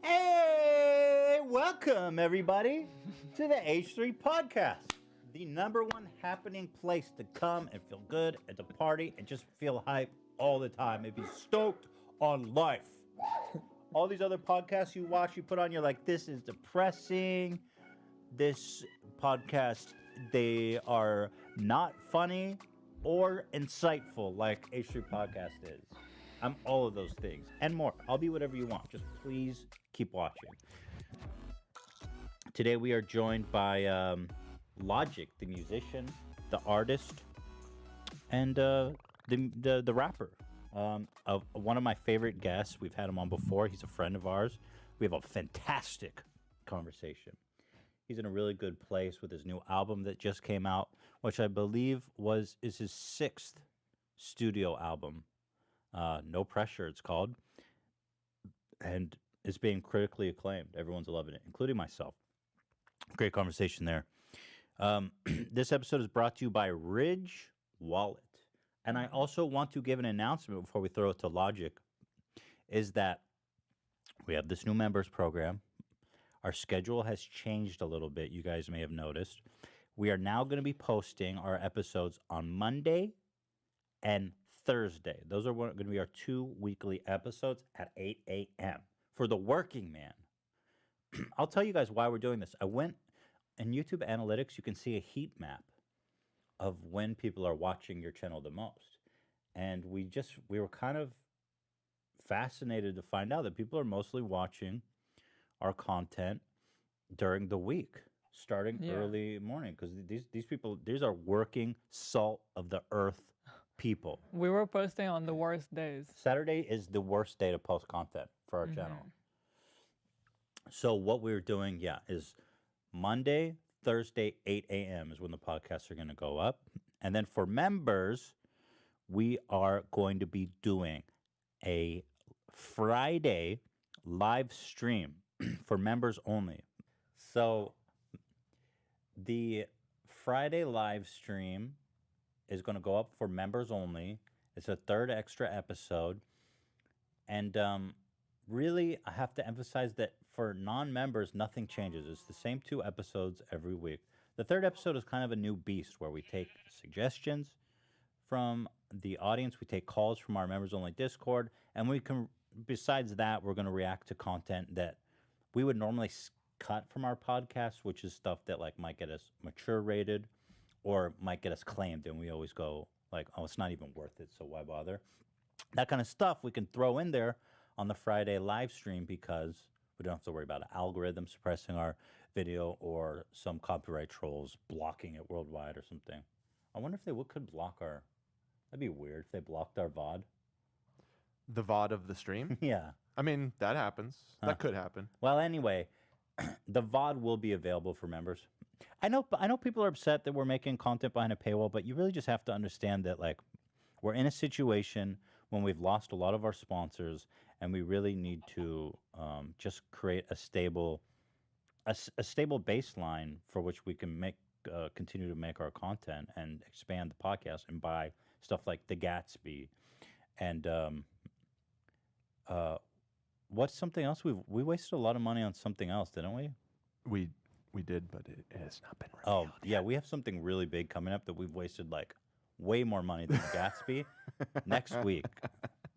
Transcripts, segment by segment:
Hey, welcome everybody to the H3 Podcast, the #1 happening place to come and feel good and to party and just feel hype all the time and be stoked on life. All these other podcasts you watch, you put on, you're like, this is depressing. This podcast, they are not funny or insightful like H3 Podcast is. I'm all of those things and more. I'll be whatever you want. Just please keep watching. Today we are joined by Logic, the musician, the artist, and the rapper. One of my favorite guests. We've had him on before. He's a friend of ours. We have a fantastic conversation. He's in a really good place with his new album that just came out, which I believe is his 6th studio album. No Pressure, it's called, and it's being critically acclaimed. Everyone's loving it, including myself. Great conversation there. This episode is brought to you by Ridge Wallet. And I also want to give an announcement before we throw it to Logic, is that we have this new members program. Our schedule has changed a little bit. You guys may have noticed. We are now going to be posting our episodes on Monday and Thursday. Those are going to be our 2 weekly episodes at 8 a.m. for the working man. I'll tell you guys why we're doing this. I went in YouTube Analytics. You can see a heat map of when people are watching your channel the most. And we were kind of fascinated to find out that people are mostly watching our content during the week, starting early morning, because these people, these are working salt of the earth people. We were posting on the worst days. Saturday is the worst day to post content for our channel. So what we're doing, is Monday, Thursday, 8 a.m. is when the podcasts are going to go up. And then for members, we are going to be doing a Friday live stream for members only. So the Friday live stream is going to go up for members only. It's a 3rd extra episode. And really, I have to emphasize that for non-members, nothing changes. It's the same 2 episodes every week. The 3rd episode is kind of a new beast where we take suggestions from the audience. We take calls from our members-only Discord. And we can, besides that, we're going to react to content that we would normally cut from our podcast, which is stuff that like might get us mature rated or might get us claimed. And we always go like, oh, it's not even worth it, so why bother? That kind of stuff we can throw in there on the Friday live stream because we don't have to worry about an algorithm suppressing our video or some copyright trolls blocking it worldwide or something. I wonder if they could block our... That'd be weird if they blocked our VOD. The VOD of the stream? Yeah. I mean, that happens. That could happen. Well, anyway, the VOD will be available for members. I know people are upset that we're making content behind a paywall, but you really just have to understand that, like, we're in a situation when we've lost a lot of our sponsors, and we really need to just create a stable baseline for which we can continue to make our content and expand the podcast and buy stuff like the Gatsby and what's something else? We wasted a lot of money on something else, didn't we? We did, but it has not been revealed yet. We have something really big coming up that we've wasted like way more money than Gatsby next week.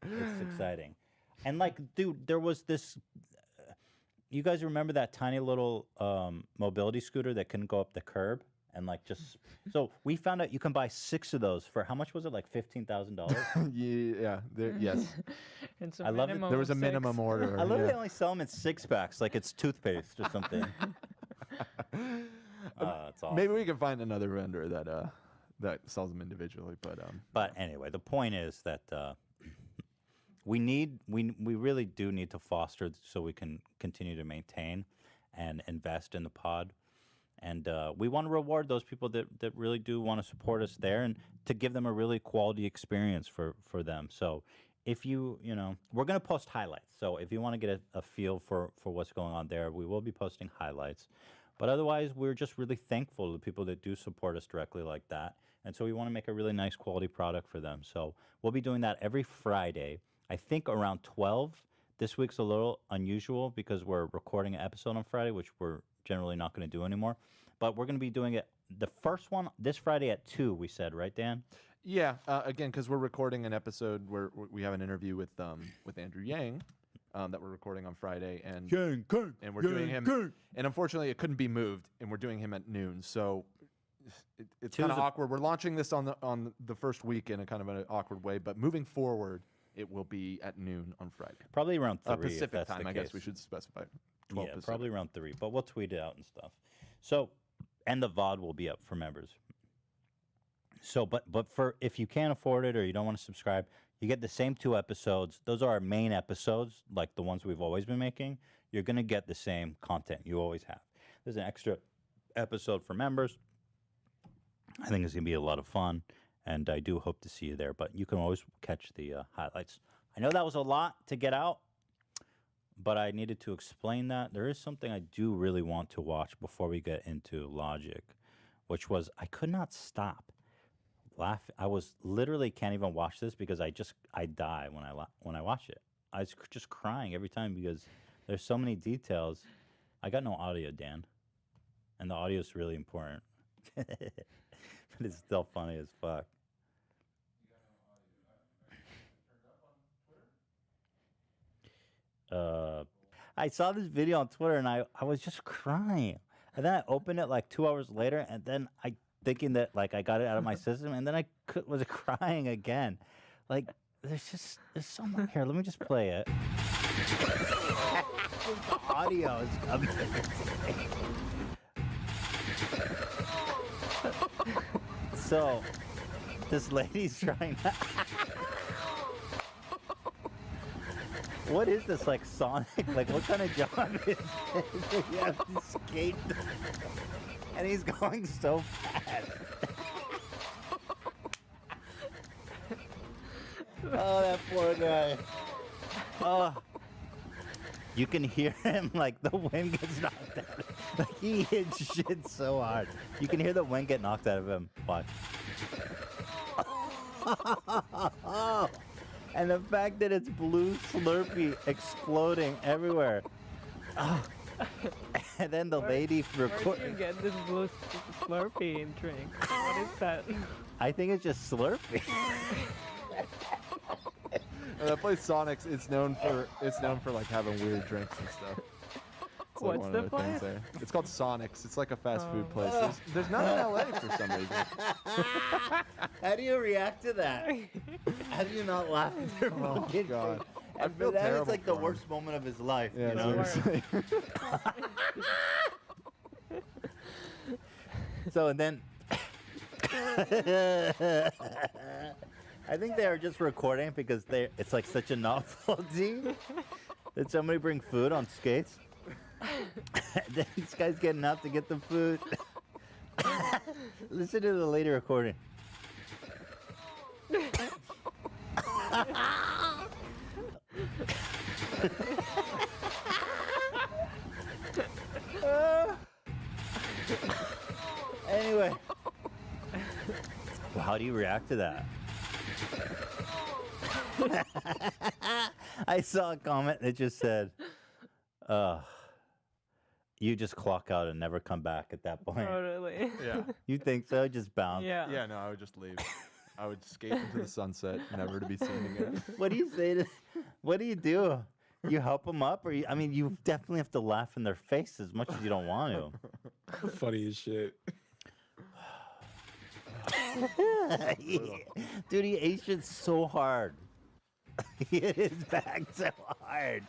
It's exciting. And like, dude, there was this... you guys remember that tiny little mobility scooter that couldn't go up the curb? And like just... So we found out you can buy 6 of those for... How much was it? Like $15,000? Yeah. Yes. It's I love it. There was a minimum order. I love they only sell them in 6-packs, like it's toothpaste or something. That's awesome. Maybe we can find another vendor that sells them individually, But anyway, the point is that we really do need to foster so we can continue to maintain and invest in the pod. And we want to reward those people that really do want to support us there and to give them a really quality experience for them. So if we're going to post highlights. So if you want to get a feel for what's going on there, we will be posting highlights. But otherwise, we're just really thankful to the people that do support us directly like that. And so we want to make a really nice quality product for them. So we'll be doing that every Friday, I think around 12. This week's a little unusual because we're recording an episode on Friday, which we're generally not going to do anymore. But we're going to be doing it, the first one, this Friday at 2, we said, right, Dan? Yeah, again, because we're recording an episode where we have an interview with Andrew Yang that we're recording on Friday, and we're doing him. And unfortunately, it couldn't be moved, and we're doing him at noon. So it's kind of awkward. We're launching this on the first week in a kind of an awkward way, but moving forward, it will be at noon on Friday. Probably around 3 Pacific time. I guess we should specify. 12 Pacific. Probably around 3, but we'll tweet it out and stuff. So, and the VOD will be up for members. So, but for if you can't afford it or you don't want to subscribe, you get the same 2 episodes. Those are our main episodes, like the ones we've always been making. You're going to get the same content you always have. There's an extra episode for members. I think it's going to be a lot of fun, and I do hope to see you there. But you can always catch the highlights. I know that was a lot to get out, but I needed to explain that. There is something I do really want to watch before we get into Logic, which was I could not stop laughing. I was literally can't even watch this because I die when I watch it. I was just crying every time because there's so many details. I got no audio, Dan, and the audio is really important. But it's still funny as fuck. I saw this video on Twitter and I was just crying. And then I opened it like 2 hours later, and then I thinking that like I got it out of my system, and then I was crying again. Like there's so much here. Let me just play it. The audio is coming. So this lady's trying to what is this, like Sonic? Like, what kind of job is this? You have to skate, and he's going so fast. Oh, that poor guy. Oh, you can hear him, like, the wind gets knocked out of him. Like, he hits shit so hard. You can hear the wind get knocked out of him. Watch. And the fact that it's blue Slurpee exploding everywhere. Oh. And then the lady recording. Where do you get this blue Slurpee drink? What is that? I think it's just Slurpee. That place Sonic's. It's known for like having weird drinks and stuff. It's like What's the place? It's called Sonic's. It's like a fast food place. There's none in LA for some reason. How do you react to that? How do you not laugh at their fucking God. food? I feel that terrible is like for the him. worst moment of his life. Yeah, you know? seriously. So and then I think they are just recording because it's like such a novelty. Did somebody bring food on skates? Then this guy's getting up to get the food. Listen to the lady recording. Anyway, well, how do you react to that? I saw a comment that just said, you just clock out and never come back at that point. Totally. Yeah. You think so? Just bounce. Yeah. Yeah, no, I would just leave. I would skate into the sunset, never to be seen again. What do you say to? What do? You help them up, or you definitely have to laugh in their face as much as you don't want to. Funny as shit. Dude, he ate shit so hard. He hit his back so hard.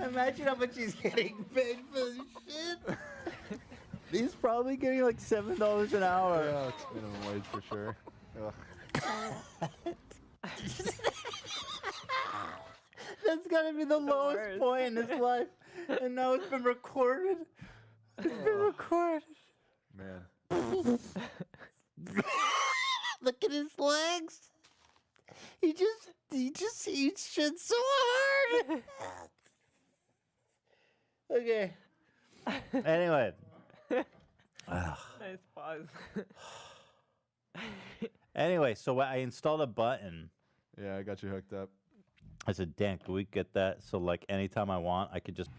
Imagine how much he's getting paid for this shit. He's probably getting like $7 an hour. Yeah, it's minimum wage for sure. Ugh. That's gotta be the lowest worst. point in his life. And now it's been recorded. It's been recorded. Man. Look at his legs. He just eats shit so hard. Okay. Anyway. Nice pause. Anyway, so I installed a button Yeah, I got you hooked up. I said, Dan, can we get that? So like anytime I want, I could just.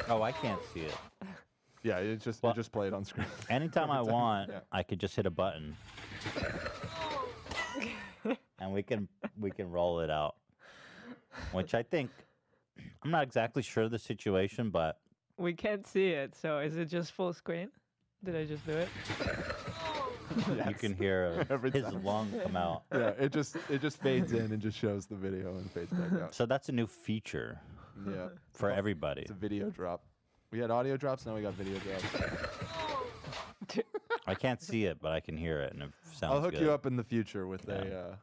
Oh, I can't see it. Yeah, it just played on screen. Anytime I want, yeah. I could just hit a button, and we can roll it out. Which I think, I'm not exactly sure of the situation, but We can't see it, so is it just full screen? Did I just do it? you can hear Every his time. lung come out. Yeah, it just fades in and just shows the video and fades back out. So that's a new feature Yeah, for everybody. it's a video drop. We had audio drops, now we got video drops. I can't see it, but I can hear it, and it sounds I'll hook good. you up in the future with a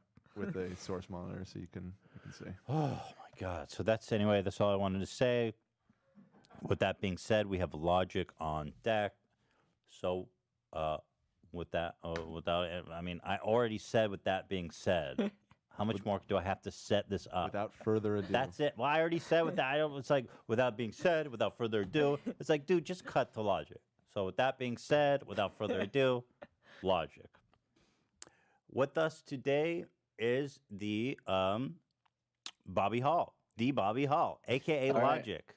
source monitor so you can see. Oh my God! So that's all I wanted to say. With that being said, we have Logic on deck. So, with that, I already said. With that being said, how much more do I have to set this up? Without further ado. That's it. Well, I already said with that. It's like without being said, without further ado. It's like, dude, just cut to Logic. So with that being said, without further ado, Logic. With us today is the Bobby Hall, aka All right. Logic,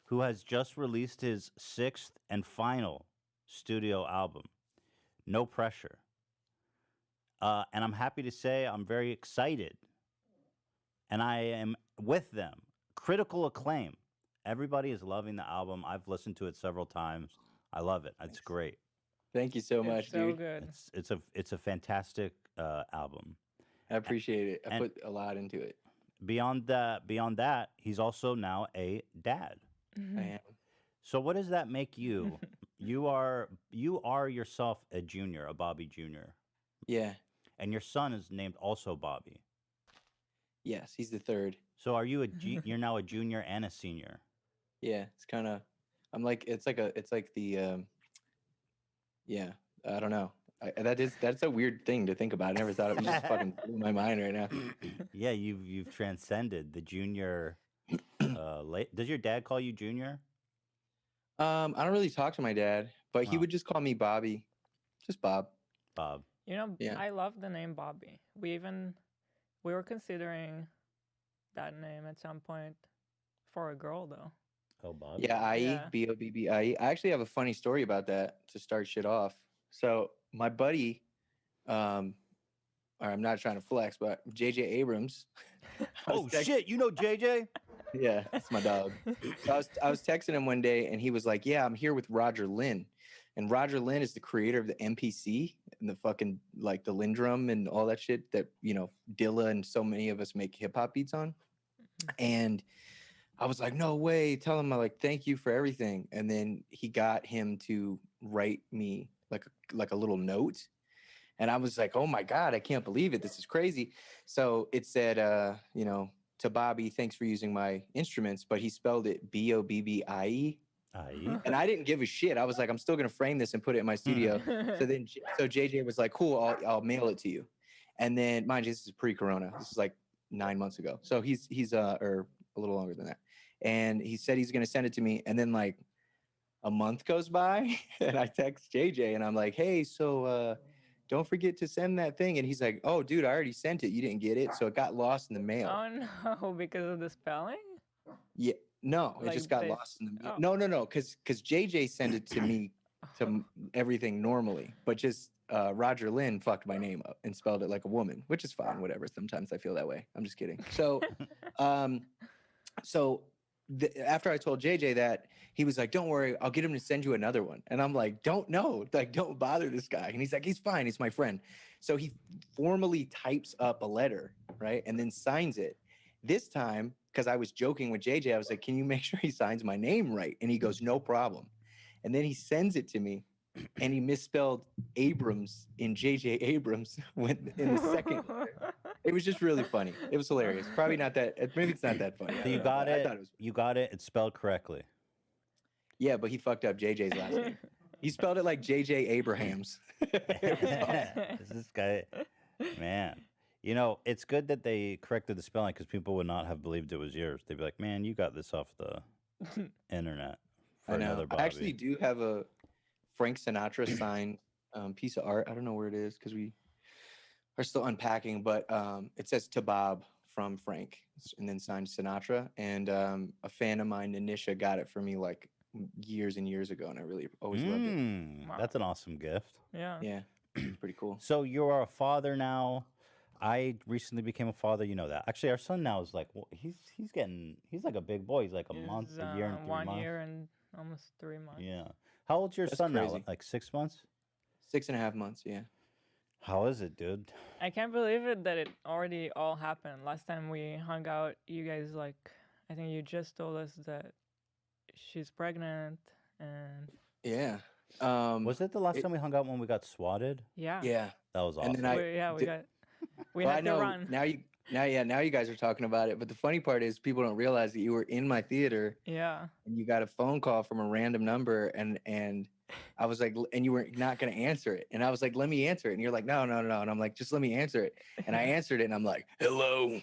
who has just released his 6th and final studio album, No Pressure. And I'm happy to say I'm very excited. And I am with them. Critical acclaim. Everybody is loving the album. I've listened to it several times. I love it. It's great. Thank you so much, It's so dude. good. It's a fantastic album. I appreciate it. I and- put a lot into it. Beyond that, he's also now a dad. I am. So what does that make you? you are yourself a junior, a Bobby Jr. Yeah. And your son is named also Bobby. Yes, he's the third. So are you you're now a junior and a senior? Yeah, it's kind of. I'm like it's like the. Yeah, I don't know. That's a weird thing to think about. I never thought it was just fucking blew my mind right now. Yeah, you've transcended the junior. Does your dad call you junior? I don't really talk to my dad, but he Oh. would just call me Bobby, just Bob. Bob. You know, Yeah. I love the name Bobby. We were considering that name at some point for a girl, though. Oh, Bob. Yeah, IE, Yeah. BOBBIE. I actually have a funny story about that to start shit off. So my buddy, or I'm not trying to flex, but JJ Abrams. I was Oh text- shit! You know JJ? Yeah, it's my dog. So I was texting him one day, and he was like, "Yeah, I'm here with Roger Lynn, and Roger Lynn is the creator of the MPC and the fucking like the Lindrum and all that shit that Dilla and so many of us make hip hop beats on." And I was like, "No way!" Tell him I like thank you for everything. And then he got him to write me like a little note, and I was like, "Oh my god, I can't believe it! This is crazy." So it said, to Bobby, thanks for using my instruments, but he spelled it BOBBIE. And I didn't give a shit. I was like, I'm still gonna frame this and put it in my studio. So JJ was like, cool, I'll mail it to you. And then mind you, this is pre-corona. This is like 9 months ago. So he's or a little longer than that. And he said he's gonna send it to me. And then like a month goes by and I text JJ and I'm like, hey, so don't forget to send that thing. And he's like, oh, dude, I already sent it. You didn't get it. So it got lost in the mail. Oh no, because of the spelling? Yeah, no, it Like just got they- lost in the mail. oh. No, because JJ sent it to me to everything normally, but just Roger Lynn fucked my name up and spelled it like a woman, which is fine, whatever. Sometimes I feel that way. I'm just kidding. So, after I told JJ that, he was like, don't worry, I'll get him to send you another one. And I'm like, don't bother this guy. And he's like, he's fine, he's my friend. So he formally types up a letter, right? And then signs it. This time, because I was joking with JJ, I was like, can you make sure he signs my name right? And he goes, no problem. And then he sends it to me and he misspelled Abrams in JJ Abrams in the second letter. It was just really funny. It was hilarious. Probably not that, maybe it's not that funny. I So you don't know, got but I it. thought it was, You got it. It's spelled correctly. yeah, but he fucked up JJ's last name. He spelled it like JJ Abrahams. This guy, man. You know, it's good that they corrected the spelling because people would not have believed it was yours. They'd be like, "Man, you got this off the internet for I know. another I Bobby." actually do have a Frank Sinatra signed piece of art. I don't know where it is because are still unpacking, but it says to Bob from Frank, and then signed Sinatra. And a fan of mine, Nanisha, got it for me like years and years ago, and I really always loved it. Wow. That's an awesome gift. Yeah. Yeah, it's pretty cool. So you are a father now. I recently became a father. You know that. Actually, our son now is like he's like a big boy. He's like a month, a year, and 3 months. 1 year and almost 3 months. Yeah. How old's your That's son now? crazy. Like 6 months? 6.5 months. Yeah. How is it, dude? I can't believe it that it already all happened. Last time we hung out, you guys I think you just told us that she's pregnant and Yeah. Was it the last time we hung out when we got swatted? yeah. Yeah. That was awesome. And then we well, I had to know run. now you guys are talking about it, but the funny part is people don't realize that you were in my theater Yeah. and you got a phone call from a random number, and I was like, and you were not going to answer it, and I was like, let me answer it, and you're like, no, and I'm like, just let me answer it, and I answered it, and I'm like, hello,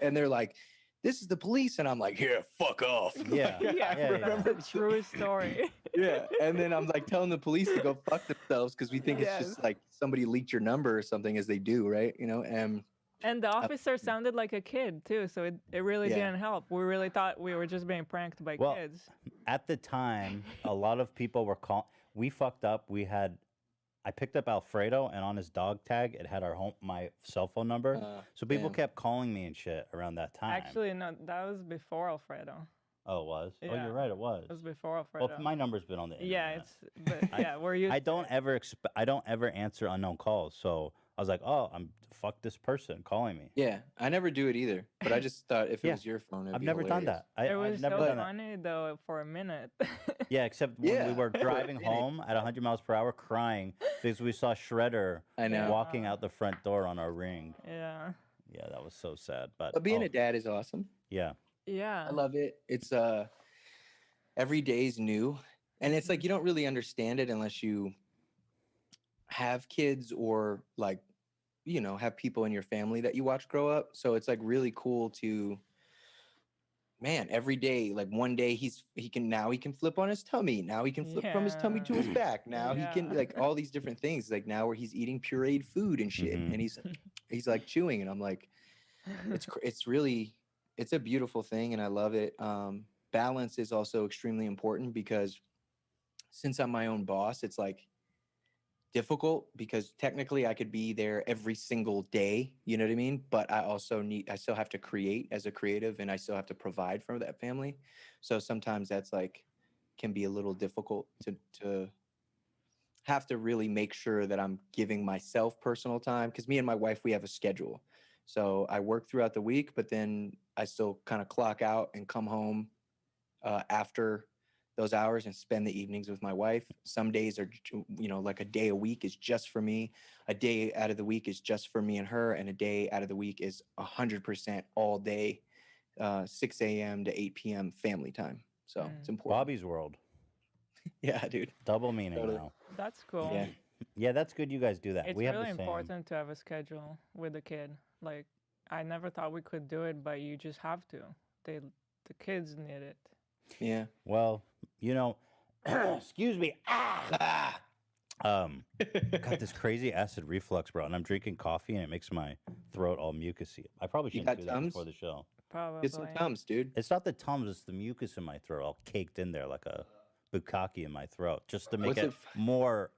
and they're like, this is the police, and I'm like, here, fuck off. Yeah. That's the true story. Yeah, and then I'm like telling the police to go fuck themselves because we think it's just like somebody leaked your number or something, as they do, right? You know, And the officer sounded like a kid too, so it really didn't help. We really thought we were just being pranked by kids. At the time, a lot of people were calling. We fucked up. I picked up Alfredo, and on his dog tag, it had my cell phone number. So people damn. kept calling me and shit around that time. Actually, no, that was before Alfredo. Oh, it was? Oh, Yeah. you're right, it was. It was before Alfredo. Well, my number's been on the internet. We're used. I don't ever answer unknown calls. So I was like, oh, fuck this person calling me. yeah, I never do it either, but I just thought if it was your phone, it'd I've be never done hilarious. that. It was I've never so done that. funny though for a minute. Yeah, except when we Yeah, were for a driving minute. home at 100 miles per hour crying because we saw Shredder I know. walking out the front door on our ring. Yeah. Yeah, that was so sad. But But being a dad is awesome. yeah. Yeah. I love it. It's every day's new, and it's like you don't really understand it unless you have kids or like have people in your family that you watch grow up. So it's like really cool to, man, every day, like one day he can flip on his tummy, now he can flip from his tummy to his back, now he can, like, all these different things, like now where he's eating pureed food and shit, and he's like chewing, and I'm like, it's really, it's a beautiful thing, and I love it. Balance is also extremely important because since I'm my own boss, it's like difficult because technically I could be there every single day, you know what I mean? But I still have to create as a creative, and I still have to provide for that family. So sometimes that's like, can be a little difficult to have to really make sure that I'm giving myself personal time, because me and my wife, we have a schedule. So I work throughout the week, but then I still kind of clock out and come home after those hours and spend the evenings with my wife. Some days are, like a day a week is just for me. A day out of the week is just for me and her. And a day out of the week is 100% all day, 6 a.m. to 8 p.m. family time. So it's important. Bobby's World. Yeah, dude. Double meaning Totally. now. That's cool. Yeah. Yeah, that's good you guys do that. It's we have really the same. important to have a schedule with a kid. Like, I never thought we could do it, but you just have to. The kids need it. Yeah. Well, excuse me. Got this crazy acid reflux, bro, and I'm drinking coffee and it makes my throat all mucusy. I probably You shouldn't got do that Tums? before the show. Probably. Get some Tums, dude. It's not the Tums, it's the mucus in my throat all caked in there like a bukkake in my throat, just to make What's it it more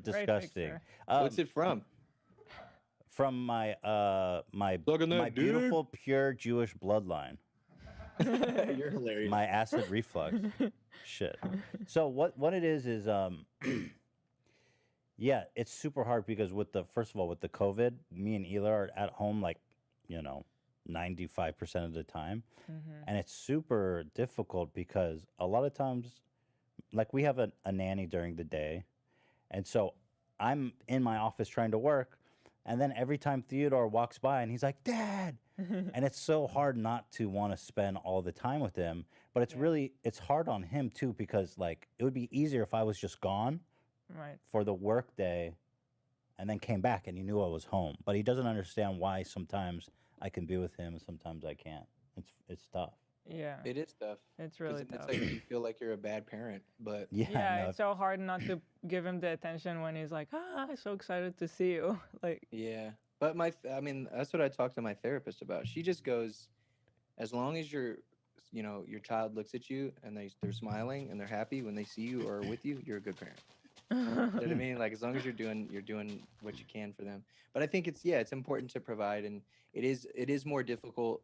Great disgusting. picture. What's it from? From my Sucking that my dick. beautiful pure Jewish bloodline. You're hilarious. My acid reflux. Shit. So what it is yeah, it's super hard because first of all with the COVID, me and Ela are at home 95% of the time. And it's super difficult because a lot of times like we have a nanny during the day, and so I'm in my office trying to work, and then every time Theodore walks by and he's like, Dad, and it's so hard not to want to spend all the time with him, but it's hard on him too, because like it would be easier if I was just gone for the work day and then came back and he knew I was home, but he doesn't understand why sometimes I can be with him and sometimes I can't. It's tough. Yeah, It is tough. it's 'Cause really then tough. it's like you feel like you're a bad parent, but Yeah, Yeah, no, it's so hard not to give him the attention when he's like, "Ah, I'm so excited to see you." Like, yeah. But I mean, that's what I talked to my therapist about. She just goes, as long as your child looks at you and they're smiling and they're happy when they see you or are with you, you're a good parent. You know what I mean? Like as long as you're doing what you can for them. But I think it's important to provide, and it is more difficult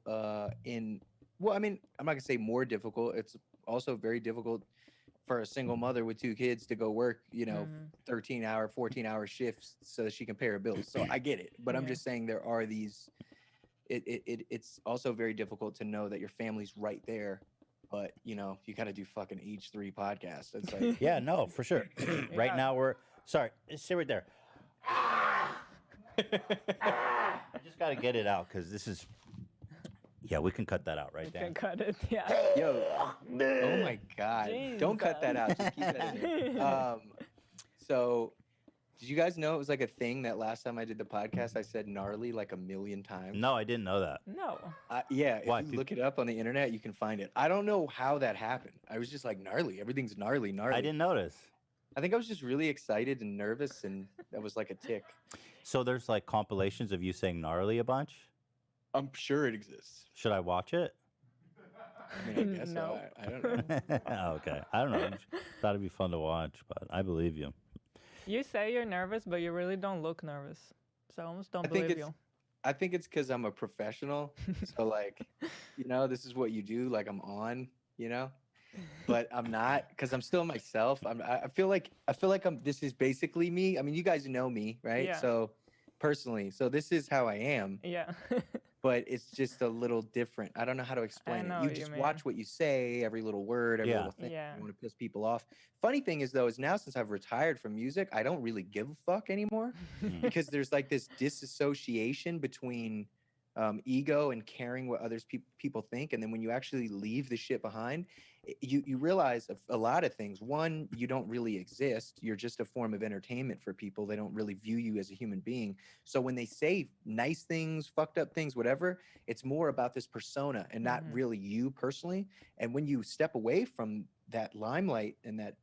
in well, I mean, I'm not gonna say more difficult. It's also very difficult for a single mother with two kids to go work, Mhm. 13-hour, 14-hour shifts so that she can pay her bills. So I get it, but I'm Yeah. just saying there are these. It's also very difficult to know that your family's right there, but you got to do fucking H3 podcasts. It's like yeah, no, for sure. Right Yeah. now we're sorry. Sit right there. I just got to get it out because this is. Yeah, we can cut that out right You there. can cut it. Yeah. yo, oh my god, don't cut that out. Just keep that in there. So did you guys know it was like a thing that last time I did the podcast I said gnarly like a million times? No, I didn't know that. No. Yeah, if Why, you peop- look it up on the internet, you can find it. I don't know how that happened. I was just like gnarly. Everything's gnarly. I didn't notice. I think I was just really excited and nervous, and that was like a tick. So there's like compilations of you saying gnarly a bunch. I'm sure it exists. Should I watch it? I mean, I guess No. so. I don't know. Okay, I don't know. Thought it'd be fun to watch, but I believe you. You say you're nervous, but you really don't look nervous. So I almost don't I think believe it's you. I think it's because I'm a professional. So like, this is what you do. Like I'm on, but I'm not because I'm still myself. I feel like this is basically me. I mean, you guys know me, right? Yeah. So personally, so this is how I am. Yeah. But it's just a little different. I don't know how to explain know it. You what you just mean. watch what you say, every little word, every Yeah. little thing. Yeah. You want to piss people off. Funny thing is though, is now since I've retired from music, I don't really give a fuck anymore because there's like this disassociation between ego and caring what others people think, and then when you actually leave the shit behind, you realize a lot of things. One, you don't really exist. You're just a form of entertainment for people. They don't really view you as a human being. So when they say nice things, fucked up things, whatever, it's more about this persona and not Mhm. really you personally. And when you step away from that limelight and that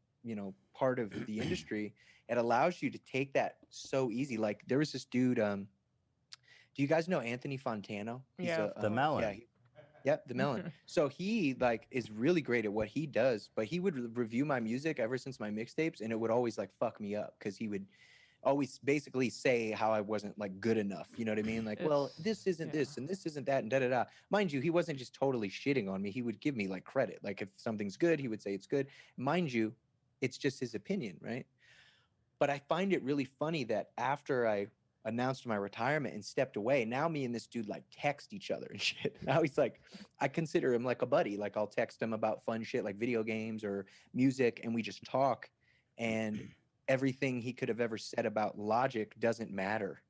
part of the industry, it allows you to take that so easy. Like there was this dude. Do you guys know Anthony Fontano? Yeah, of The course. melon. Yeah, yep, the melon. So he like is really great at what he does, but he would review my music ever since my mixtapes, and it would always like fuck me up because he would always basically say how I wasn't like good enough. You know what I mean? Like, well, It's- this isn't yeah. this and this isn't that and da da da. Mind you, he wasn't just totally shitting on me. He would give me like credit. Like if something's good, he would say it's good. Mind you, it's just his opinion, right? But I find it really funny that after I announced my retirement and stepped away, now me and this dude like text each other and shit. Now he's like, I consider him like a buddy. Like I'll text him about fun shit like video games or music, and we just talk. And everything he could have ever said about Logic doesn't matter.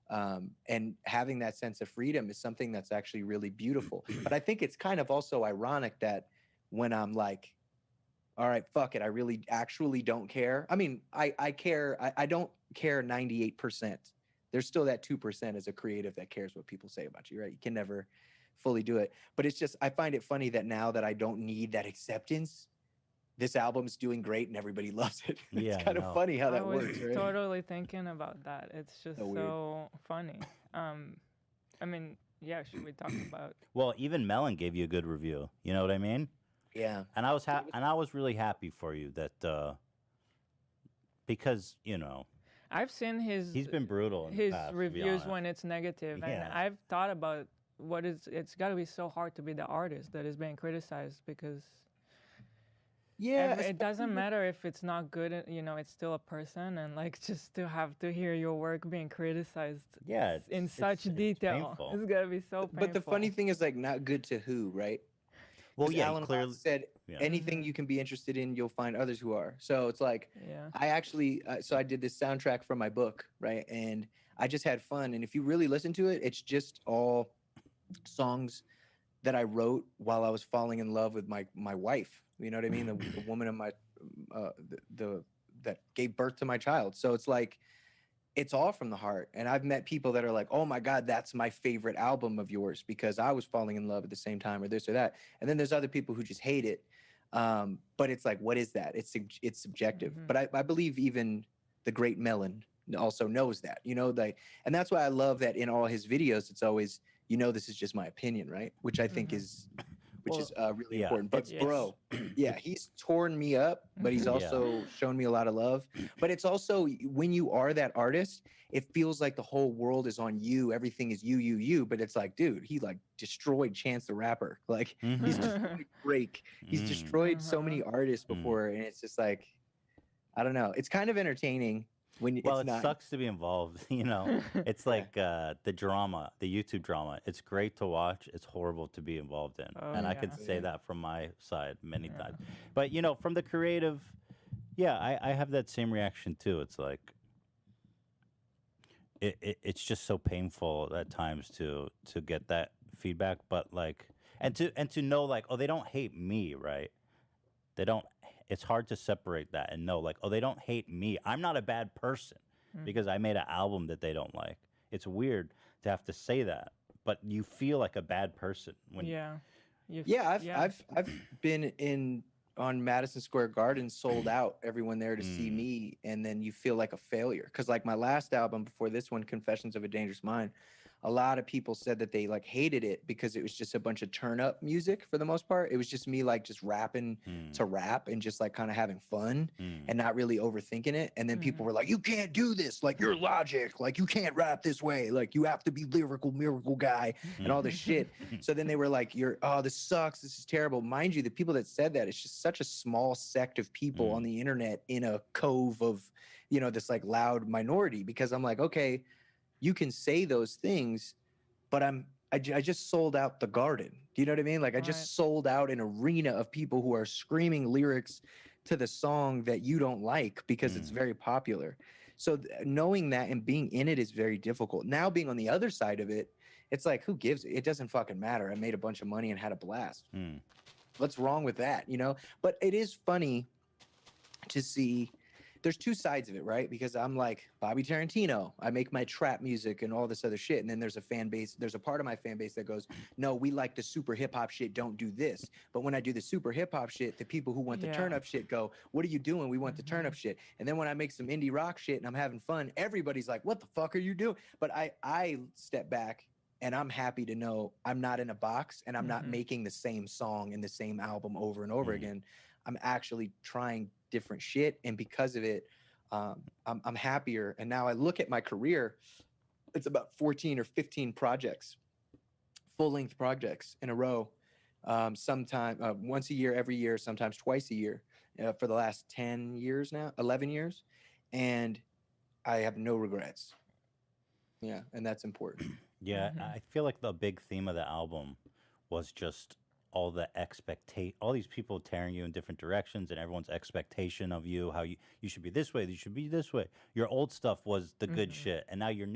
And having that sense of freedom is something that's actually really beautiful. But I think it's kind of also ironic that when I'm like, all right, fuck it, I really actually don't care. I mean, I care. I don't care 98%. There's still that 2% as a creative that cares what people say about you, right? You can never fully do it. But it's just, I find it funny that now that I don't need that acceptance, this album's doing great and everybody loves it. Yeah, It's kind no. of funny how I that was works, right? totally thinking about that. It's just So weird. so funny. I mean, yeah, should we talk about? Well, even Melon gave you a good review. You know what I mean? Yeah. And I was really happy for you that because I've seen he's been brutal in the his past, to be reviews honest. when it's negative, and Yeah. I've thought about it's got to be so hard to be the artist that is being criticized because Yeah. it doesn't matter if it's not good, it's still a person, and like just to have to hear your work being criticized Yeah, in it's- such it's detail, painful. it's gotta be so painful. But the funny thing is like not good to who, right? Well, 'Cause yeah, Alan clearly. Watts said Yeah. anything you can be interested in, you'll find others who are. So it's like, Yeah. I actually, so I did this soundtrack for my book, right? And I just had fun. And if you really listen to it, it's just all songs that I wrote while I was falling in love with my wife. You know what I mean? The woman of my, that gave birth to my child. So it's like, it's all from the heart. And I've met people that are like, oh my God, that's my favorite album of yours because I was falling in love at the same time or this or that. And then there's other people who just hate it. But it's like, what is that? It's subjective. But I believe even the great Melon also knows that, you know, like, and that's why I love that in all his videos, it's always, you know, this is just my opinion, right? Which I think is really important. But bro, yeah, he's torn me up, but he's also shown me a lot of love. But it's also when you are that artist, it feels like the whole world is on you. Everything is you. But it's like, dude, he like destroyed Chance the Rapper. Like he's destroyed Drake. He's destroyed so many artists before, and it's just like, I don't know. It's kind of entertaining. Well, it sucks to be involved, you know. It's like the drama, the YouTube drama. It's great to watch. It's horrible to be involved in. And I could say that from my side many times. But, you know, from the creative, I have that same reaction too. It's like, it's just so painful at times to get that feedback. But like, and to know like, oh, they don't hate me, right? They don't. It's hard to separate that and know, like, oh, they don't hate me. I'm not a bad person because I made an album that they don't like. It's weird to have to say that, but you feel like a bad person when. I've been on Madison Square Garden, sold out, everyone there to see me, and then you feel like a failure because like my last album before this one, Confessions of a Dangerous Mind, a lot of people said that they like hated it because it was just a bunch of turn up music for the most part. It was just me like just rapping to rap and just like kind of having fun and not really overthinking it. And then people were like, you can't do this. Like you're Logic. Like you can't rap this way. Like you have to be lyrical miracle guy and all this shit. So then they were like, this sucks. This is terrible. Mind you, the people that said that, it's just such a small sect of people on the internet in a cove of, you know, this like loud minority because I'm like, okay, you can say those things, but I just sold out the Garden. Do you know what I mean? Like I just sold out an arena of people who are screaming lyrics to the song that you don't like because it's very popular. So knowing that and being in it is very difficult. Now being on the other side of it, it's like, who gives it? It doesn't fucking matter. I made a bunch of money and had a blast. What's wrong with that? You know, but it is funny to see. There's two sides of it, right? Because I'm like Bobby Tarantino. I make my trap music and all this other shit. And then there's a fan base. There's a part of my fan base that goes, no, we like the super hip hop shit. Don't do this. But when I do the super hip hop shit, the people who want the turn up shit go, what are you doing? We want the turn up shit. And then when I make some indie rock shit and I'm having fun, everybody's like, what the fuck are you doing? But I step back and I'm happy to know I'm not in a box and I'm not making the same song and the same album over and over again. I'm actually trying different shit, and because of it, I'm happier. And now I look at my career; it's about 14 or 15 projects, full-length projects in a row. Sometime once a year, every year, sometimes twice a year, for the last 10 years now, 11 years, and I have no regrets. Yeah, and that's important. Yeah, I feel like the big theme of the album was just all the all these people tearing you in different directions and everyone's expectation of you, how you should be this way, you should be this way. Your old stuff was the good shit, and now you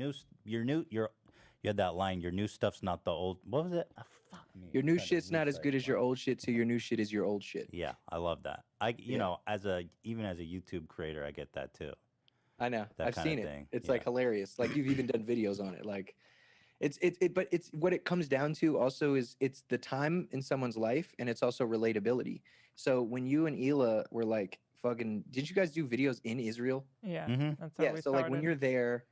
had that line, your new stuff's not the old, what was it? Oh, fuck me. Your new shit's not as good as your old shit, so your new shit is your old shit. Yeah, I love that. You know, even as a YouTube creator, I get that too. I know. I've seen it. Thing. It's like hilarious. Like you've even done videos on it. Like but it's what it comes down to also is it's the time in someone's life and it's also relatability. So when you and Hila were like fucking, did you guys do videos in Israel? Yeah. That's how we so started. like when you're there,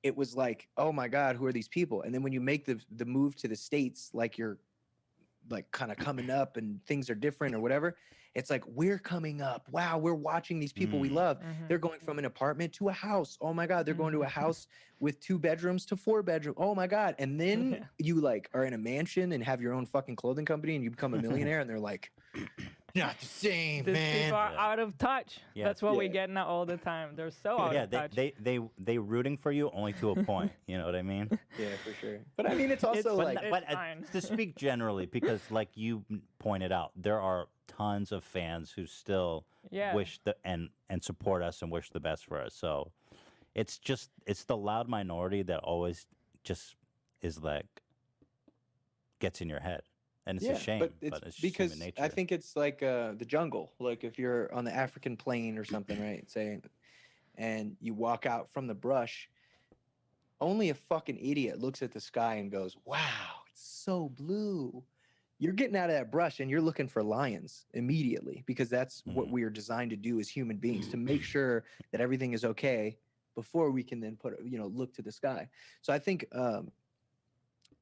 it was like, oh my God, who are these people? And then when you make the move to the States, like you're like kind of coming up and things are different or whatever, it's like we're coming up. Wow, we're watching these people we love. They're going from an apartment to a house. Oh my God, they're going to a house with 2 bedrooms to 4 bedrooms. Oh my God. And then you like are in a mansion and have your own fucking clothing company and you become a millionaire and they're like, not the same, These man. people are out of touch. That's what we get now all the time. They're so out of touch. they rooting for you only to a point. You know what I mean? Yeah, for sure. But I mean, it's also but to speak generally, because like you pointed out, there are tons of fans who still wish and support us and wish the best for us. So it's the loud minority that always just is like gets in your head. And it's a shame, but it's because human nature. I think it's like the jungle. Like if you're on the African plain or something, right? Say, and you walk out from the brush, only a fucking idiot looks at the sky and goes, wow, it's so blue. You're getting out of that brush and you're looking for lions immediately, because that's what we are designed to do as human beings, to make sure that everything is okay before we can then look to the sky. So I think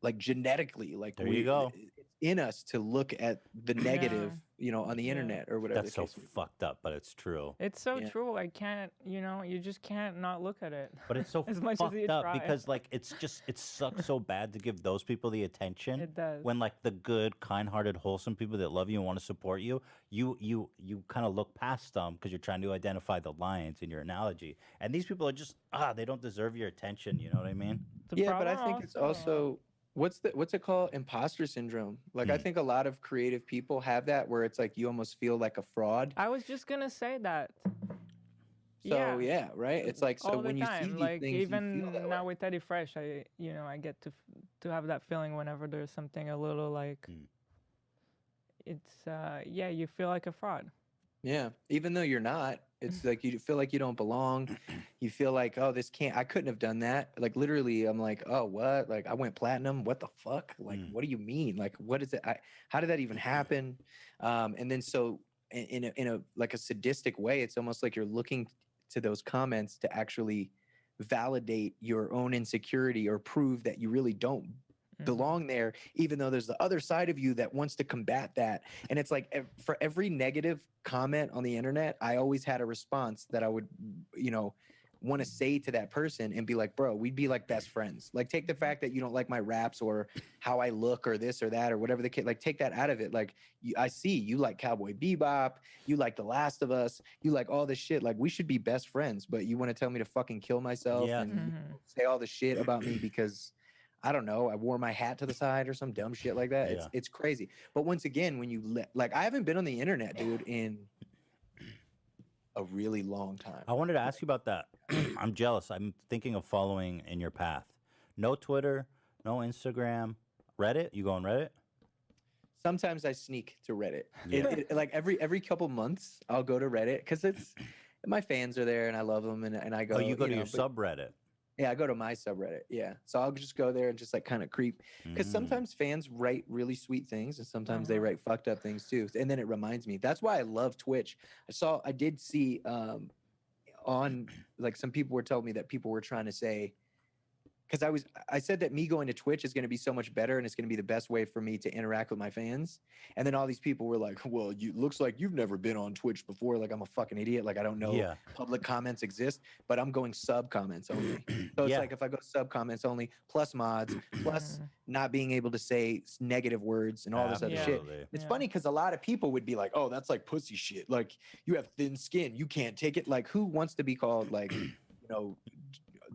like genetically, like there you go. it's in us to look at the negative, on the internet or whatever. That's so fucked up, but it's true. It's so true. I can't, you just can't not look at it. But it's so as much as you fucked up try. because like it sucks so bad to give those people the attention. It does. When like the good, kind-hearted, wholesome people that love you and want to support you, you kind of look past them because you're trying to identify the lions in your analogy. And these people are just they don't deserve your attention. You know what I mean? Yeah, but I think it's also what's it called? Imposter syndrome. Like I think a lot of creative people have that, where it's like you almost feel like a fraud. I was just gonna say that. So yeah, right. It's like, so all the when you time. see these like things, even you feel that now way. with Eddie Fresh, I get to have that feeling whenever there's something a little like it's you feel like a fraud. Yeah, even though you're not, it's like you feel like you don't belong. You feel like, oh, I couldn't have done that. Like literally, I'm like, oh, what? Like I went platinum. What the fuck? Like, what do you mean? Like, what is it? How did that even happen? And then so in a like a sadistic way, it's almost like you're looking to those comments to actually validate your own insecurity or prove that you really don't belong there, even though there's the other side of you that wants to combat that. And it's like for every negative comment on the internet, I always had a response that I would want to say to that person and be like, bro, we'd be like best friends. Like take the fact that you don't like my raps or how I look or this or that or whatever the kid, like take that out of it. Like I see you like Cowboy Bebop, you like The Last of Us, you like all this shit. Like we should be best friends, but you want to tell me to fucking kill myself and say all the shit about me because I don't know, I wore my hat to the side or some dumb shit like that. It's crazy. But once again, when you I haven't been on the internet, dude, in a really long time. I wanted to ask you about that. I'm jealous. I'm thinking of following in your path. No Twitter, no Instagram, Reddit. You go on Reddit? Sometimes I sneak to Reddit. Yeah. Like every couple months, I'll go to Reddit because it's my fans are there and I love them and I go. Oh, you go to your subreddit. Yeah, I go to my subreddit. Yeah. So I'll just go there and just like kind of creep. Because sometimes fans write really sweet things and sometimes they write fucked up things too. And then it reminds me. That's why I love Twitch. I did see on like some people were telling me that people were trying to say, because I said that me going to Twitch is going to be so much better and it's going to be the best way for me to interact with my fans. And then all these people were like, well, looks like you've never been on Twitch before. Like I'm a fucking idiot. Like I don't know public comments exist, but I'm going sub comments only. So it's like if I go sub comments only plus mods, plus not being able to say negative words and all this other shit. It's funny because a lot of people would be like, oh, that's like pussy shit. Like you have thin skin. You can't take it. Like who wants to be called like,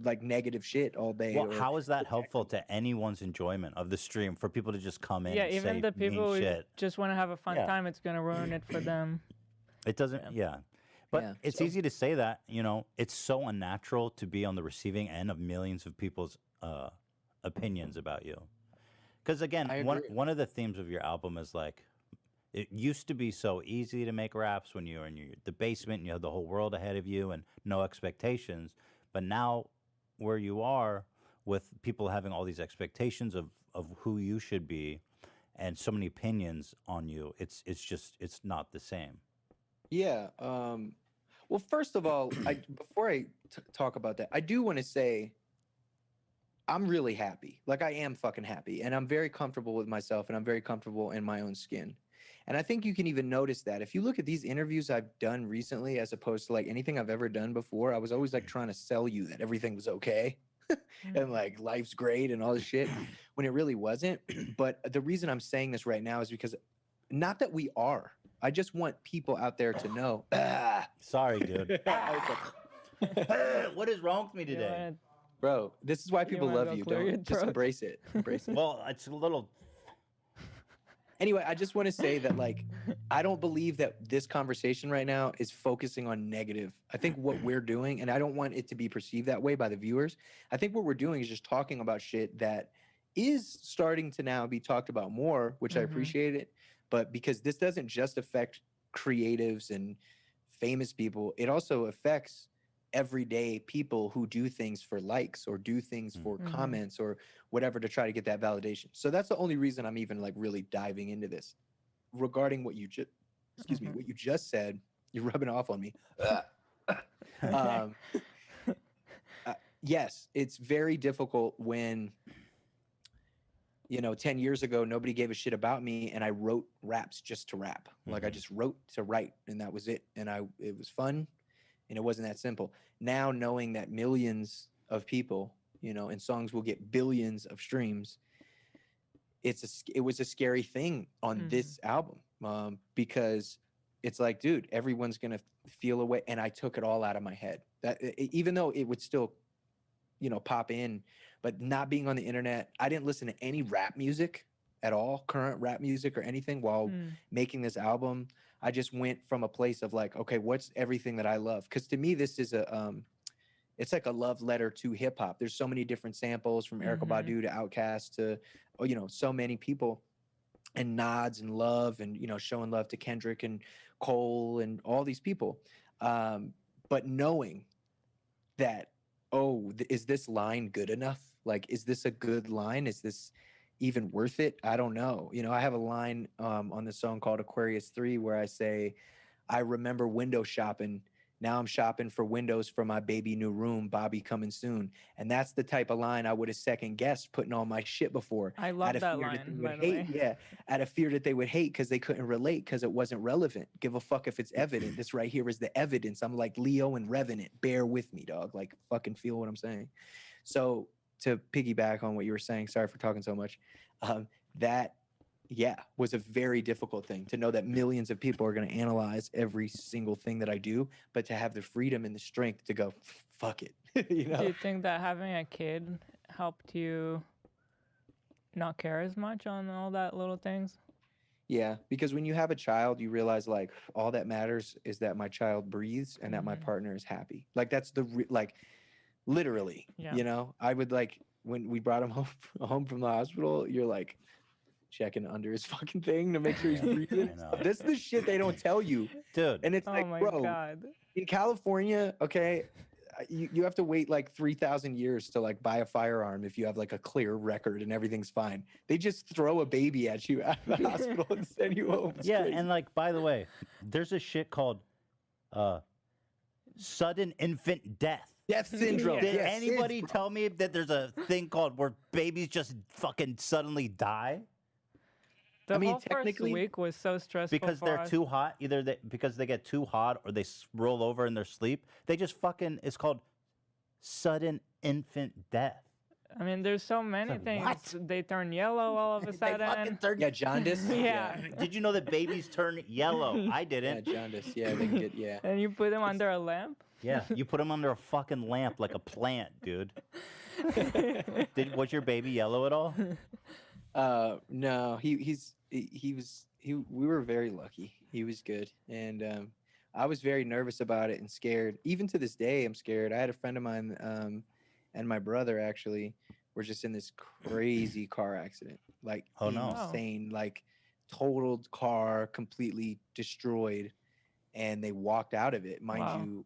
like negative shit all day? Well, how is that helpful to anyone's enjoyment of the stream for people to just come in and even say the people mean who shit? just want to have a fun time, it's going to ruin it for them. It doesn't, But it's easy to say that, it's so unnatural to be on the receiving end of millions of people's opinions about you. Because again, one of the themes of your album is like, it used to be so easy to make raps when you were in the basement and you had the whole world ahead of you and no expectations. But now where you are with people having all these expectations of who you should be and so many opinions on you, it's not the same. Yeah. Well, first of all, before I talk about that, I do want to say I'm really happy. Like I am fucking happy and I'm very comfortable with myself and I'm very comfortable in my own skin. And I think you can even notice that if you look at these interviews I've done recently, as opposed to like anything I've ever done before, I was always like trying to sell you that everything was okay and like life's great and all this shit when it really wasn't. But the reason I'm saying this right now is because not that we are. I just want people out there to know. Sorry, dude. What is wrong with me today? Bro, this is why people love you. Don't just embrace it. Embrace it. Well, it's a little. Anyway, I just want to say that, like, I don't believe that this conversation right now is focusing on negative. I think what we're doing, and I don't want it to be perceived that way by the viewers, I think what we're doing is just talking about shit that is starting to now be talked about more, which I appreciate it. But because this doesn't just affect creatives and famous people, it also affects everyday people who do things for likes or do things for comments or whatever to try to get that validation. So that's the only reason I'm even like really diving into this. Regarding what you just, excuse me, what you just said, you're rubbing off on me. Yes, it's very difficult when, 10 years ago, nobody gave a shit about me and I wrote raps just to rap. Like I just wrote to write and that was it. And it was fun and it wasn't that simple. Now knowing that millions of people, and songs will get billions of streams, it was a scary thing on this album because it's like, dude, everyone's going to feel away. And I took it all out of my head. That even though it would still, pop in, but not being on the internet, I didn't listen to any rap music at all, current rap music or anything while making this album. I just went from a place of like, okay, what's everything that I love? Because to me, this is it's like a love letter to hip hop. There's so many different samples from Erykah Badu to Outkast to, so many people, and nods and love and, showing love to Kendrick and Cole and all these people. But knowing that, is this line good enough? Like, is this a good line? Is this even worth it? I don't know. I have a line on the song called Aquarius 3 where I say, I remember window shopping. Now I'm shopping for windows for my baby new room, Bobby coming soon. And that's the type of line I would have second guessed putting all my shit before. I love that line, by the way. Yeah, out of fear that they would hate because they couldn't relate because it wasn't relevant. Give a fuck if it's evident. This right here is the evidence. I'm like Leo and Revenant. Bear with me, dog. Like, fucking feel what I'm saying. So to piggyback on what you were saying, sorry for talking so much, that was a very difficult thing to know that millions of people are going to analyze every single thing that I do, but to have the freedom and the strength to go, fuck it. Do you think that having a kid helped you not care as much on all that little things? Yeah, because when you have a child, you realize like all that matters is that my child breathes and that my partner is happy. Like that's literally, I would like when we brought him home from the hospital, you're like, checking under his fucking thing to make sure he's breathing. This is the shit they don't tell you, dude. And it's oh like, my bro, God. In California, okay, you have to wait like 3,000 years to like buy a firearm if you have like a clear record and everything's fine. They just throw a baby at you at the hospital and send you home. It's crazy. And like, by the way, there's a shit called sudden infant death. Death syndrome. Did anybody tell me that there's a thing called where babies just fucking suddenly die? The whole first week was so stressful because they're too hot. Either because they get too hot or they roll over in their sleep. They just fucking. It's called sudden infant death. I mean, there's so many things. What? They turn yellow all of a sudden. Jaundice. Yeah. Did you know that babies turn yellow? I didn't. Yeah, jaundice. Yeah, they get. Yeah. And you put them under a lamp. Yeah, you put them under a fucking lamp like a plant, dude. Was your baby yellow at all? No, we were very lucky. He was good. And I was very nervous about it and scared. Even to this day, I'm scared. I had a friend of mine and my brother actually were just in this crazy car accident. Like insane, like totaled car, completely destroyed. And they walked out of it. Mind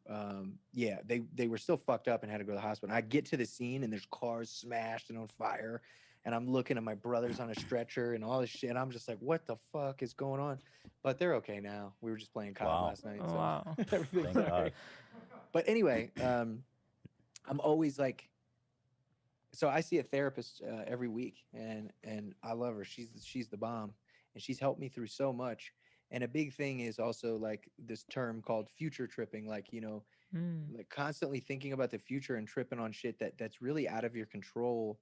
you, they were still fucked up and had to go to the hospital. I get to the scene and there's cars smashed and on fire. And I'm looking at my brothers on a stretcher and all this shit. And I'm just like, what the fuck is going on? But they're okay now. We were just playing COD last night. So everything's all right. But anyway, I'm always like, so I see a therapist every week and I love her. She's the bomb. And she's helped me through so much. And a big thing is also like this term called future tripping, like, like constantly thinking about the future and tripping on shit that's really out of your control.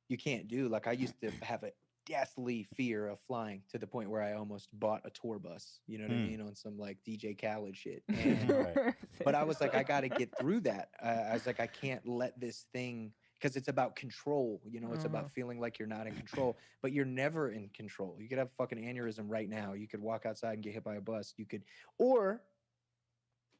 You can't do. Like I used to have a deathly fear of flying to the point where I almost bought a tour bus, you know what I mean, on some like DJ Khaled shit. And, but I was like, I got to get through that. I was like, I can't let this thing, because it's about control, it's about feeling like you're not in control, but you're never in control. You could have a fucking aneurysm right now. You could walk outside and get hit by a bus. You could, or,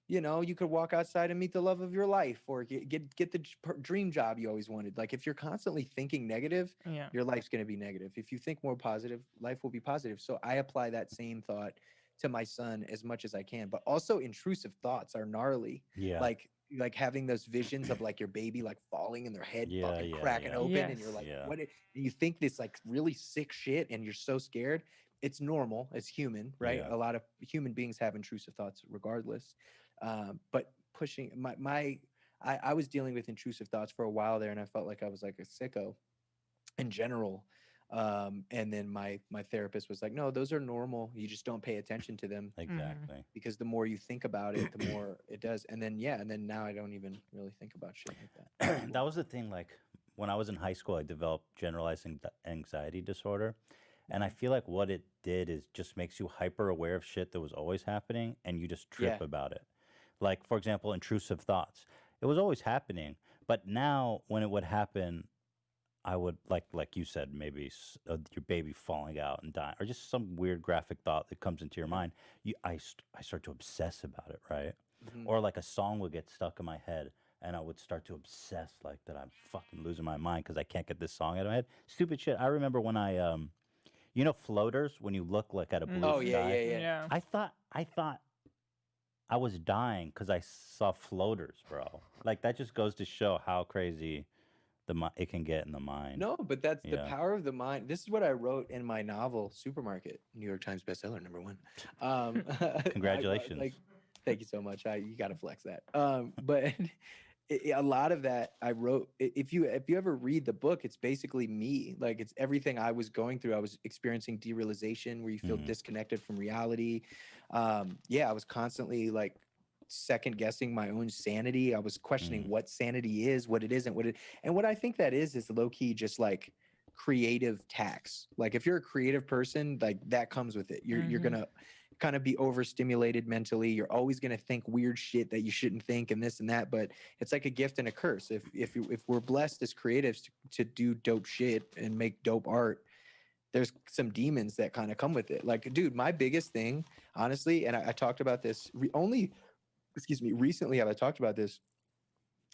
you could walk outside and meet the love of your life or get the dream job you always wanted. Like if you're constantly thinking negative, your life's going to be negative. If you think more positive, life will be positive. So I apply that same thought to my son as much as I can, but also intrusive thoughts are gnarly. Yeah. Like like having those visions of like your baby like falling and their head Yeah, fucking yeah, cracking yeah. open, and you're Yes. like, Yeah. what? And you think this like really sick shit, and you're so scared. It's normal. It's human, right? Yeah. A lot of human beings have intrusive thoughts, regardless. But pushing I was dealing with intrusive thoughts for a while there, and I felt like I was like a sicko in general. And then my therapist was like, no, those are normal. You just don't pay attention to them, Exactly. because the more you think about it, the more it does. And then now I don't even really think about shit like that. That was the thing. Like when I was in high school, I developed generalized anxiety disorder. And I feel like what it did is just makes you hyper aware of shit that was always happening and you just trip Yeah. about it. Like, for example, intrusive thoughts. It was always happening. But now when it would happen, I would, like you said, maybe your baby falling out and dying, or just some weird graphic thought that comes into your mind. I start to obsess about it, right? Mhm. Or like a song would get stuck in my head and I would start to obsess like that I'm fucking losing my mind because I can't get this song out of my head. Stupid shit. I remember when you know, floaters, when you look like at a blue Oh yeah, sky. yeah. Yeah. I thought I was dying because I saw floaters, bro. Like that just goes to show how crazy it can get in the mind. No, but that's the Yeah. power of the mind. This is what I wrote in my novel, Supermarket, New York Times bestseller, #1. Congratulations. Thank you so much. You got to flex that. But a lot of that I wrote. If you ever read the book, it's basically me. Like it's everything I was going through. I was experiencing derealization, where you feel disconnected from reality. I was constantly like second guessing my own sanity. I was questioning what sanity is, what it isn't, and what I think that is low key just like creative tax. Like if you're a creative person, like that comes with it. You're gonna kind of be overstimulated mentally. You're always gonna think weird shit that you shouldn't think, and this and that. But it's like a gift and a curse. If we're blessed as creatives to do dope shit and make dope art, there's some demons that kind of come with it. Like, dude, my biggest thing, honestly, and I talked about this recently have I talked about this.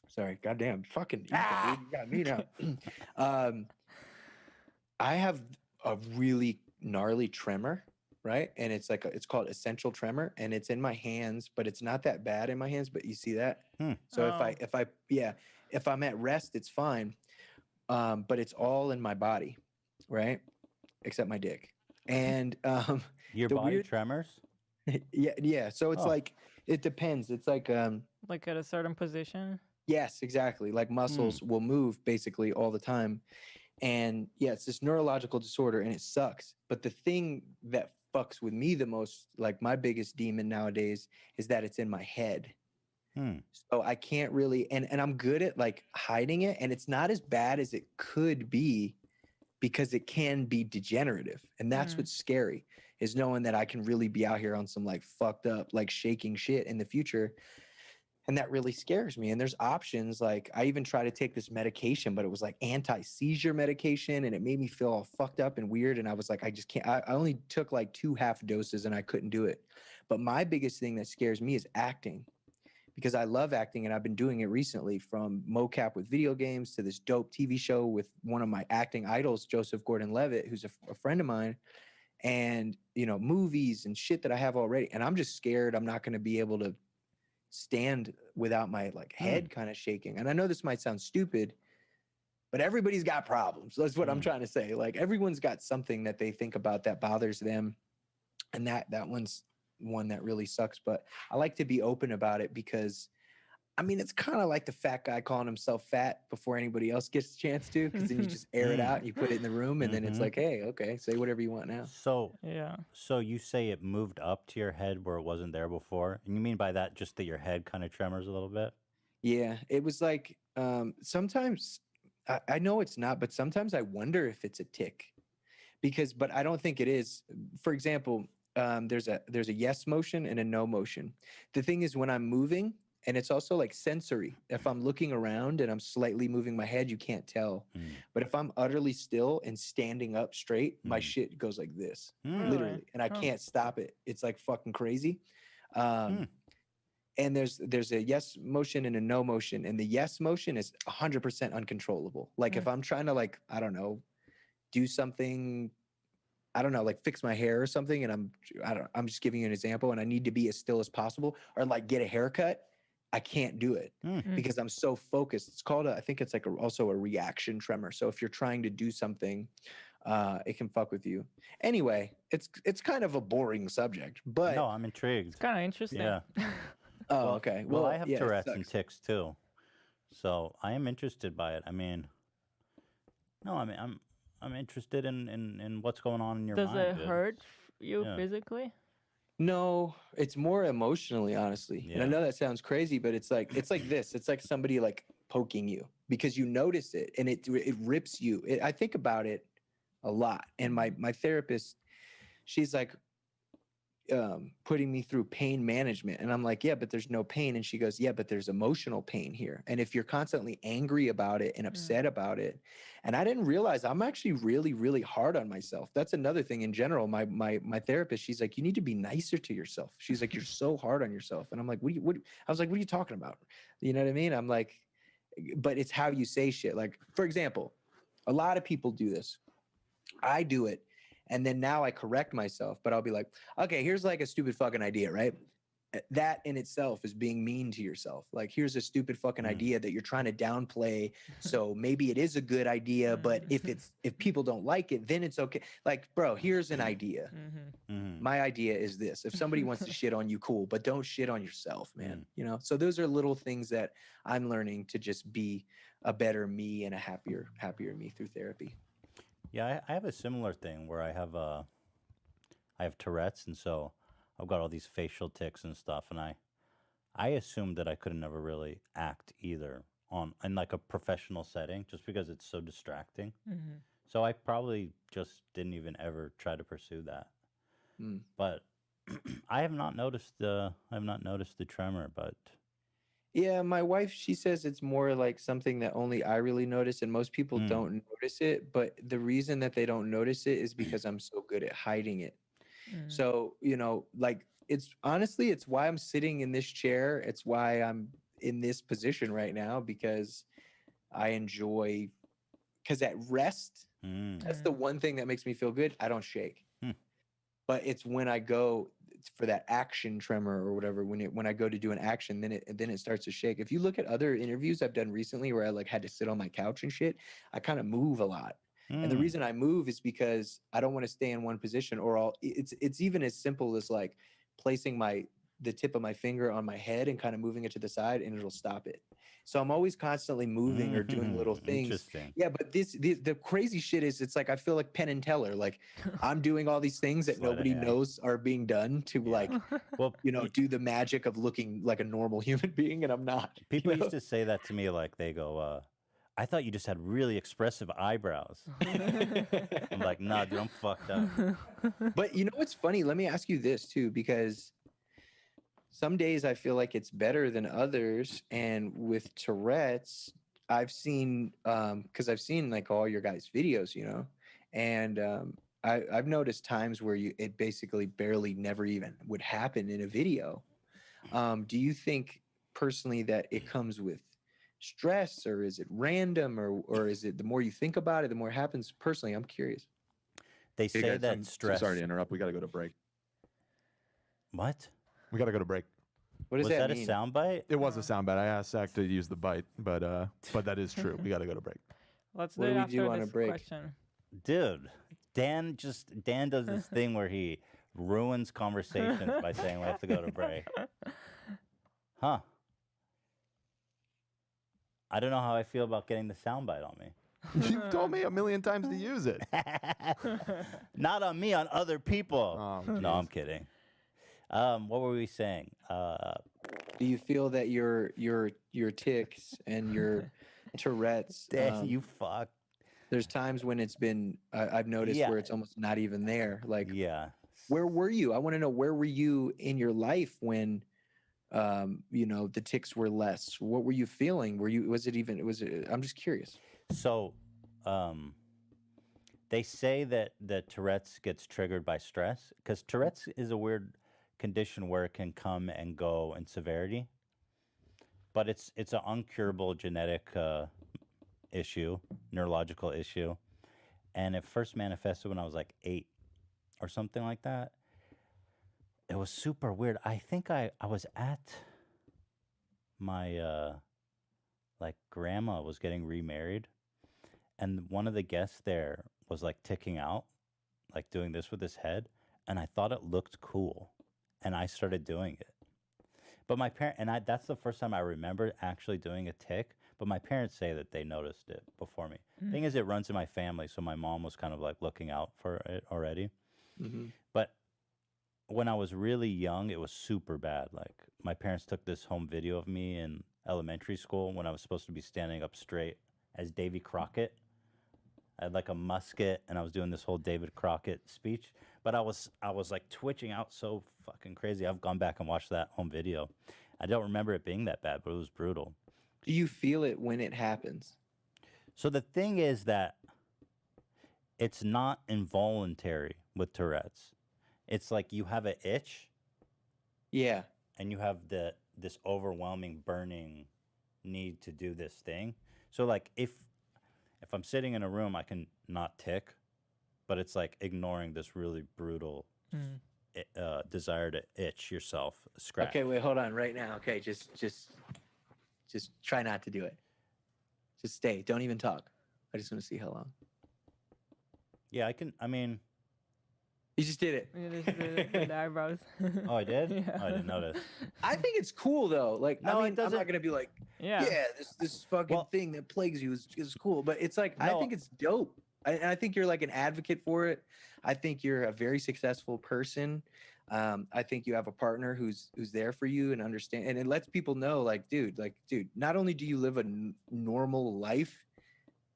Sorry, goddamn, fucking Ethan, dude, you got me now. I have a really gnarly tremor, right? And it's called essential tremor, and it's in my hands, but it's not that bad in my hands. But you see that? So if I'm at rest, it's fine. But it's all in my body, right? Except my dick. And Your the body weird- tremors? yeah. So it's like it depends. It's like Like at a certain position. yes, exactly. Like muscles will move basically all the time. And yeah, it's this neurological disorder and it sucks. But the thing that fucks with me the most, like my biggest demon nowadays, is that it's in my head. So I can't really, and I'm good at like hiding it. And it's not as bad as it could be because it can be degenerative. And that's what's scary, is knowing that I can really be out here on some like fucked up, like shaking shit in the future. And that really scares me. And there's options. Like I even tried to take this medication, but it was like anti-seizure medication, and it made me feel all fucked up and weird. And I was like, I just can't. I only took like 2 half doses and I couldn't do it. But my biggest thing that scares me is acting, because I love acting and I've been doing it recently, from mocap with video games to this dope TV show with one of my acting idols, Joseph Gordon-Levitt, who's a friend of mine, and, you know, movies and shit that I have already. And I'm just scared I'm not going to be able to stand without my like head kind of shaking. And I know this might sound stupid, but everybody's got problems. That's what I'm trying to say. Like everyone's got something that they think about that bothers them. And that one's one that really sucks. But I like to be open about it, because I mean, it's kind of like the fat guy calling himself fat before anybody else gets a chance to, because then you just air it out and you put it in the room, and then it's like, hey, okay, say whatever you want now. So you say it moved up to your head where it wasn't there before, and you mean by that just that your head kind of tremors a little bit? Yeah, it was like sometimes I know it's not, but sometimes I wonder if it's a tick, but I don't think it is. For example, there's a yes motion and a no motion. The thing is, when I'm moving, and it's also like sensory. If I'm looking around and I'm slightly moving my head, you can't tell. But if I'm utterly still and standing up straight, my shit goes like this, literally, and I can't stop it. It's like fucking crazy. And there's a yes motion and a no motion, and the yes motion is 100% uncontrollable. Like if I'm trying to, like, I don't know, do something, I don't know, like fix my hair or something, and I'm just giving you an example, and I need to be as still as possible, or like get a haircut, I can't do it Mm. because I'm so focused. It's called I think it's like also a reaction tremor. So if you're trying to do something, it can fuck with you. Anyway, it's kind of a boring subject, but No, I'm intrigued. It's kind of interesting. Yeah. oh, okay. Well, I have yeah, it Tourette's and sucks. tics too, so I am interested by it. I mean, no, I mean I'm interested in what's going on in your Does mind. it dude. hurt you Yeah. physically? No, it's more emotionally, honestly. And I Yeah. know that sounds crazy, but it's like this. It's like somebody like poking you because you notice it and it rips you. I think about it a lot. And my therapist, she's like putting me through pain management, and I'm like, yeah, but there's no pain. And she goes, yeah, but there's emotional pain here. And if you're constantly angry about it and upset about it, and I didn't realize I'm actually really, really hard on myself. That's another thing in general. My therapist, she's like, you need to be nicer to yourself. She's like, you're so hard on yourself. And I'm like, what I was like, what are you talking about? You know what I mean? I'm like, but it's how you say shit. Like, for example, a lot of people do this. I do it. And then now I correct myself, but I'll be like, okay, here's like a stupid fucking idea, right? That in itself is being mean to yourself. Like, here's a stupid fucking idea that you're trying to downplay. So maybe it is a good idea, but if people don't like it, then it's okay. Like, bro, here's an idea. My idea is this. If somebody wants to shit on you, cool, but don't shit on yourself, man. You know? So those are little things that I'm learning to just be a better me and a happier me through therapy. Yeah, I have a similar thing where I have Tourette's, and so I've got all these facial tics and stuff, and I assumed that I could never really act either in like a professional setting, just because it's so distracting. So I probably just didn't even ever try to pursue that. But I have not noticed the tremor, but. Yeah, my wife, she says it's more like something that only I really notice, and most people don't notice it. But the reason that they don't notice it is because I'm so good at hiding it. So, you know, like it's honestly, it's why I'm sitting in this chair. It's why I'm in this position right now, because I enjoy, because at rest, that's the one thing that makes me feel good. I don't shake. But it's when I go for that action tremor or whatever, when I go to do an action, then it starts to shake. If you look at other interviews I've done recently where I like had to sit on my couch and shit, I kind of move a lot. And the reason I move is because I don't want to stay in one position, or it's even as simple as like placing the tip of my finger on my head and kind of moving it to the side, and it'll stop it. So I'm always constantly moving or doing little things. Interesting. Yeah, but the crazy shit is, it's like I feel like Penn and Teller. Like I'm doing all these things that Sleight of nobody hand. knows are being done to like, Well, you know, do the magic of looking like a normal human being, and I'm not. people you know? used to say that to me, like they go, I thought you just had really expressive eyebrows. I'm like, nah, dude, I'm fucked up. But you know what's funny? Let me ask you this too, because some days I feel like it's better than others. And with Tourette's, I've seen, because I've seen like all your guys' videos, you know, and I've noticed times where it basically barely never even would happen in a video. Do you think personally that it comes with stress, or is it random, or is it the more you think about it, the more it happens? Personally, I'm curious. They Hey say guys, that I'm stress. sorry to interrupt. We got to go to break. What? We got to go to break. What does Was that mean? a soundbite? It was a soundbite. I asked Zach to use the bite, but that is true. We got to go to break. Let's What do do it we do after on a this break? question. Dude, Dan does this thing where he ruins conversations by saying we have to go to break. Huh. I don't know how I feel about getting the soundbite on me. You've told me a million times to use it. Not on me, on other people. Oh, no, jeez. I'm kidding. What were we saying? Do you feel that your tics and your Tourette's, Dan, you fuck. there's times when it's been, I've noticed Yeah. where it's almost not even there. Like, Yeah. where were you? I want to know, where were you in your life when, you know, the tics were less? What were you feeling? I'm just curious. So, they say that Tourette's gets triggered by stress, because Tourette's is a weird condition where it can come and go in severity, but it's an uncurable genetic issue, neurological issue, and it first manifested when I was like 8 or something like that. It was super weird. I think I was at my like grandma was getting remarried, and one of the guests there was like ticking out, like doing this with his head, and I thought it looked cool, and I started doing it. But my parent and I that's the first time I remember actually doing a tick, but my parents say that they noticed it before me. Thing is, it runs in my family, so my mom was kind of like looking out for it already. Mm-hmm. But when I was really young, it was super bad. Like my parents took this home video of me in elementary school when I was supposed to be standing up straight as Davy Crockett. I had like a musket, and I was doing this whole David Crockett speech. But I was like twitching out so fucking crazy. I've gone back and watched that home video. I don't remember it being that bad, but it was brutal. Do you feel it when it happens? So the thing is that it's not involuntary with Tourette's. It's like you have an itch, Yeah. and you have this overwhelming burning need to do this thing. So like if I'm sitting in a room, I can not tick, but it's like ignoring this really brutal desire to itch yourself, scratch. Okay, wait, hold on right now. Okay, just try not to do it. Just stay. Don't even talk. I just want to see how long. Yeah, I mean, You just did it. You just did it with the eyebrows. oh, I did? Yeah. Oh, I didn't notice. I think it's cool though. Like, No, I it mean, I'm doesn't- not gonna be like, Yeah. yeah, this fucking Well- thing that plagues you is cool. But it's like, I No. think it's dope. I think you're like an advocate for it. I think you're a very successful person. I think you have a partner who's there for you and understand, and it lets people know, like, dude, not only do you live a normal life,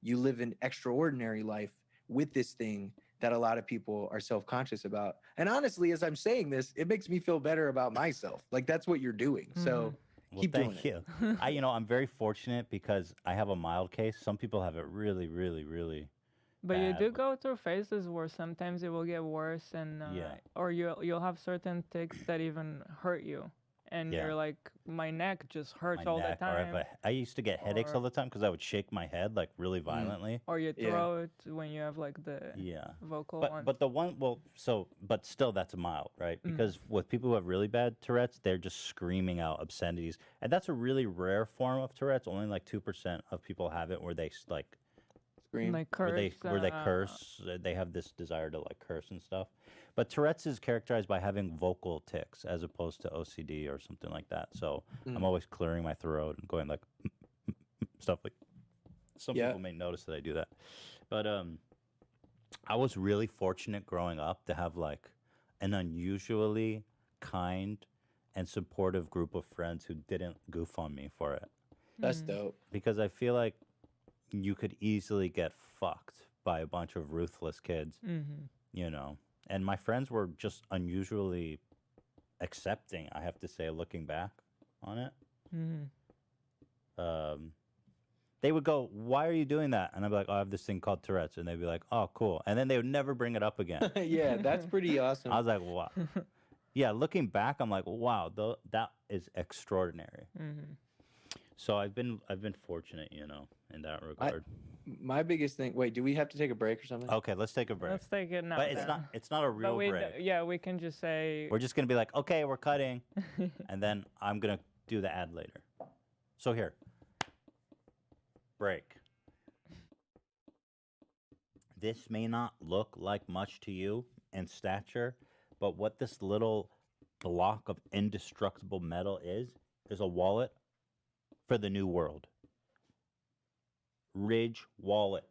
you live an extraordinary life with this thing that a lot of people are self-conscious about. And honestly, as I'm saying this, it makes me feel better about myself. Like, that's what you're doing. So Well, keep doing thank it. you. I'm very fortunate because I have a mild case. Some people have it really, really, really. But you do bad. go through phases where sometimes it will get worse, and Yeah. or you'll have certain tics that even hurt you, and Yeah. you're like, my neck just hurts My all neck, the or time, if I used to get headaches all the time because I would shake my head like really violently. or your Yeah. throat when you have like the Yeah. vocal But one. but the one but still that's mild, right? Because with people who have really bad Tourette's, they're just screaming out obscenities, and that's a really rare form of Tourette's. Only like 2% of people have it, where they like Scream. like curse, where they curse. They have this desire to like curse and stuff. But Tourette's is characterized by having vocal tics as opposed to OCD or something like that. So I'm always clearing my throat and going like stuff like. Some Yeah. people may notice that I do that, but I was really fortunate growing up to have like an unusually kind and supportive group of friends who didn't goof on me for it, That's dope. because I feel like you could easily get fucked by a bunch of ruthless kids, and my friends were just unusually accepting, I have to say, looking back on it. They would go, "Why are you doing that?" And I'd be like, "Oh, I have this thing called Tourette's," and they'd be like, "Oh, cool," and then they would never bring it up again. Yeah, that's pretty awesome. I was like, "Wow." Yeah, looking back, I'm like, "Wow, that is extraordinary." So I've been fortunate, in that regard. My biggest thing. Wait, do we have to take a break or something? Okay, let's take a break. Let's take it now. But it's not a But real break. yeah, we can just say. We're just gonna be like, "Okay, we're cutting," and then I'm gonna do the ad later. So here, break. This may not look like much to you in stature, but what this little block of indestructible metal is a wallet for the new world. Ridge Wallet.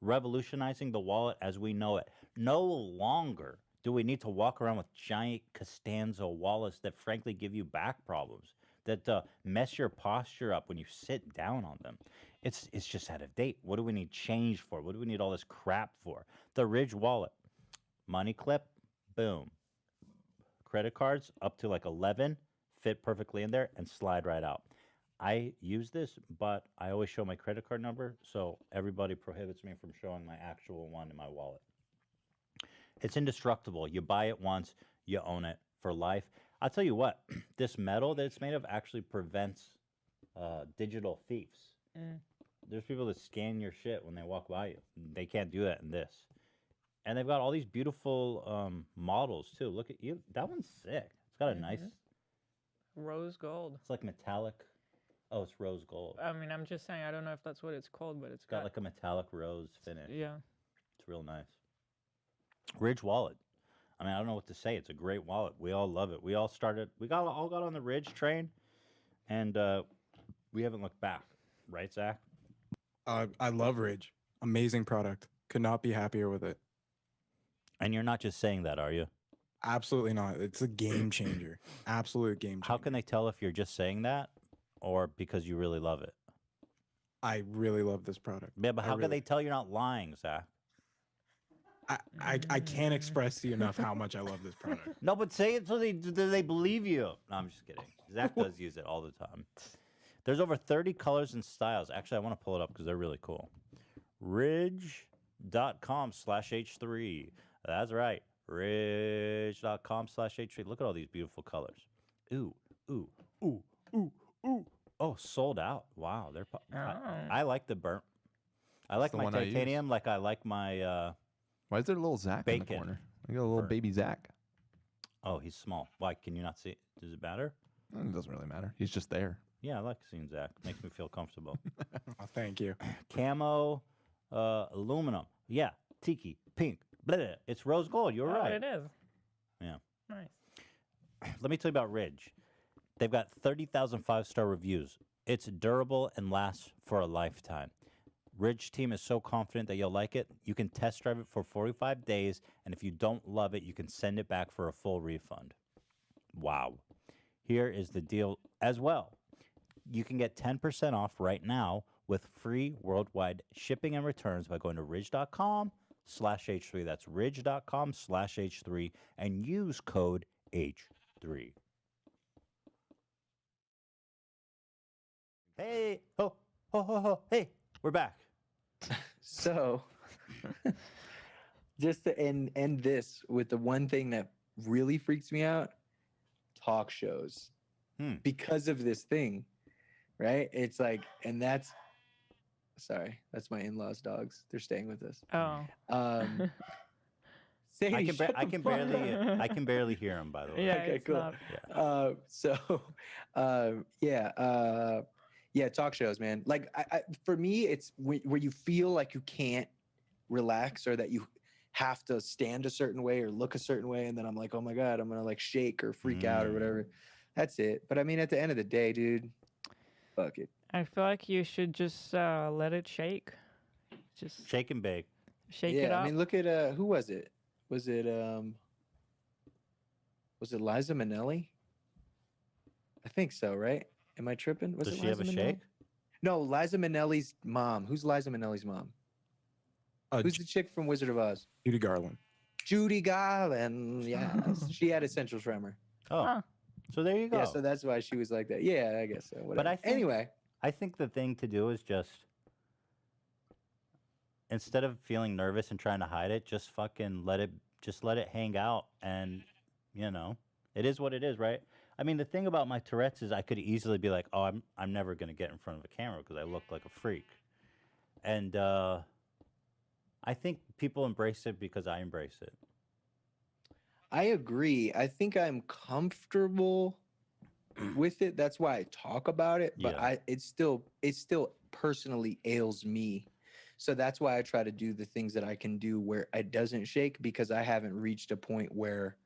Revolutionizing the wallet as we know it. No longer do we need to walk around with giant Costanza wallets that frankly give you back problems, that mess your posture up when you sit down on them. It's just out of date. What do we need change for? What do we need all this crap for? The Ridge Wallet. Money clip, boom. Credit cards up to like 11 fit perfectly in there and slide right out. I use this, but I always show my credit card number, so everybody prohibits me from showing my actual one in my wallet. It's indestructible. You buy it once, you own it for life. I'll tell you what, this metal that it's made of actually prevents digital thieves. There's people that scan your shit when they walk by you. They can't do that in this. And they've got all these beautiful models, too. Look at you. That one's sick. It's got a nice... Rose gold. It's like metallic. Oh, it's rose gold. I mean, I'm just saying. I don't know if that's what it's called, but It's got like a metallic rose finish. yeah. It's real nice. Ridge wallet. I mean, I don't know what to say. It's a great wallet. We all love it. We all got on the Ridge train, and we haven't looked back. Right, Zach? I love Ridge. Amazing product. Could not be happier with it. And you're not just saying that, are you? Absolutely not. It's a game changer. Absolute game changer. How can they tell if you're just saying that or because you really love it? I really love this product. Yeah, but how can they tell you're not lying, Zach? I can't express to you enough how much I love this product. No, but say it so they believe you. No, I'm just kidding. Zach does use it all the time. There's over 30 colors and styles. Actually, I want to pull it up because they're really cool. Ridge.com/H3. That's right. Ridge.com/H3. Look at all these beautiful colors. Ooh, ooh, ooh, ooh, ooh. Oh, sold out. Wow. I like the burnt. I like the my one I use. titanium like I like my Why is there a little Zach in the Bacon. corner? I got a little Burnt. baby Zach. Oh, he's small. Why can you not see it? Does it matter? It doesn't really matter. He's just there. Yeah, I like seeing Zach. Makes me feel comfortable. Oh, thank you. Camo, aluminum. Yeah, tiki, pink. Blah, blah. It's rose gold. You're right. It is. Yeah. Nice. Let me tell you about Ridge. They've got 30,000 five-star reviews. It's durable and lasts for a lifetime. Ridge team is so confident that you'll like it. You can test drive it for 45 days, and if you don't love it, you can send it back for a full refund. Wow. Here is the deal as well. You can get 10% off right now with free worldwide shipping and returns by going to ridge.com/H3. That's ridge.com/H3 and use code H3. Hey, ho, ho, ho, ho. Hey, we're back. So, just to end this with the one thing that really freaks me out: talk shows. Because of this thing, right? It's like, and that's my in-laws' dogs. They're staying with us. Oh. Sadie, I shut the fuck up. I can barely hear him, by the way. Yeah, Okay, it's cool. not. Yeah, talk shows, man. Like, for me, it's where you feel like you can't relax or that you have to stand a certain way or look a certain way, and then I'm like, oh my god, I'm gonna like shake or freak out or whatever. That's it. But I mean, at the end of the day, dude, fuck it. I feel like you should just let it shake. Just Shake and bake. shake Yeah, it up. I mean, look at who was it? Was it Liza Minnelli? I think so, right? Am I tripping? Was Does it she have a Liza Minnelli? shake? No, Liza Minnelli's mom. Who's Liza Minnelli's mom? Who's the chick from Wizard of Oz? Judy Garland. Judy Garland. Yeah, she had essential tremor. Oh, Huh. so there you go. Yeah, so that's why she was like that. Yeah, I guess so. Whatever. I think- anyway, I think the thing to do is just, instead of feeling nervous and trying to hide it, just fucking let it hang out, and it is what it is, right? I mean, the thing about my Tourette's is I could easily be like, oh, I'm never gonna get in front of a camera because I look like a freak, and I think people embrace it because I embrace it. I agree. I think I'm comfortable with it. That's why I talk about it. But Yeah. it still personally ails me. So that's why I try to do the things that I can do where it doesn't shake, because I haven't reached a point where,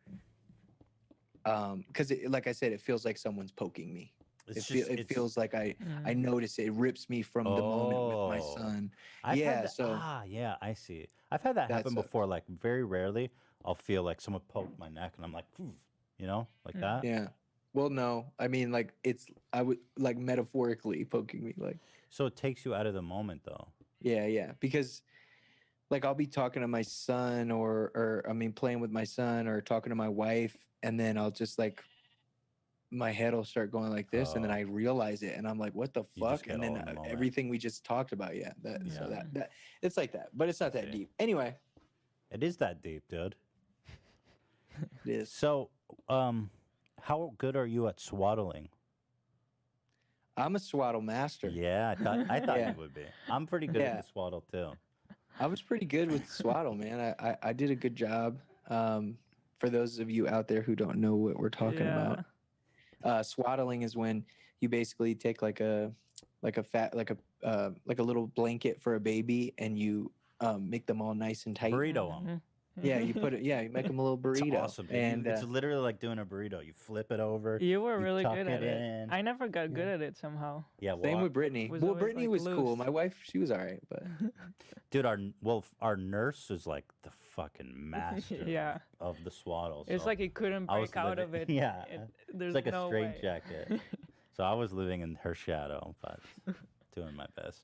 because like I said, it feels like someone's poking me. It feels like I notice it. It rips me from the moment with my son. Yeah, I see. I've had that happen before. Like, very rarely, I'll feel like someone poked my neck, and I'm like, like that. Yeah. Well, no, I mean, like, I would like metaphorically poking me, like. So it takes you out of the moment, though. Yeah, because, like, I'll be talking to my son, or I mean, playing with my son, or talking to my wife, and then I'll just like, my head will start going like this, and then I realize it, and I'm like, what the fuck? And then everything we just talked about, so that it's like that, but it's not that deep. Anyway, it is that deep, dude. It is. So, how good are you at swaddling? I'm a swaddle master. Yeah, I thought you would be. I'm pretty good at the swaddle too. I was pretty good with swaddle, man. I did a good job. For those of you out there who don't know what we're talking about, swaddling is when you basically take like a little blanket for a baby, and you make them all nice and tight. Burrito 'em. Mhm. Yeah, you put it. Yeah, you make them a little It's burrito. awesome, dude. And It's literally like doing a burrito. You flip it over. You were you really tuck good at it it. in. I never got good Yeah. at it somehow. Yeah, same well, with Brittany. was Well, always, Brittany like, was cool. loose. My wife, she was all right, but dude, our nurse is like the fucking master Yeah. of the swaddle. It's so like he couldn't I was break out of living- it. yeah, There's it's like no a way. straitjacket. So I was living in her shadow, but doing my best.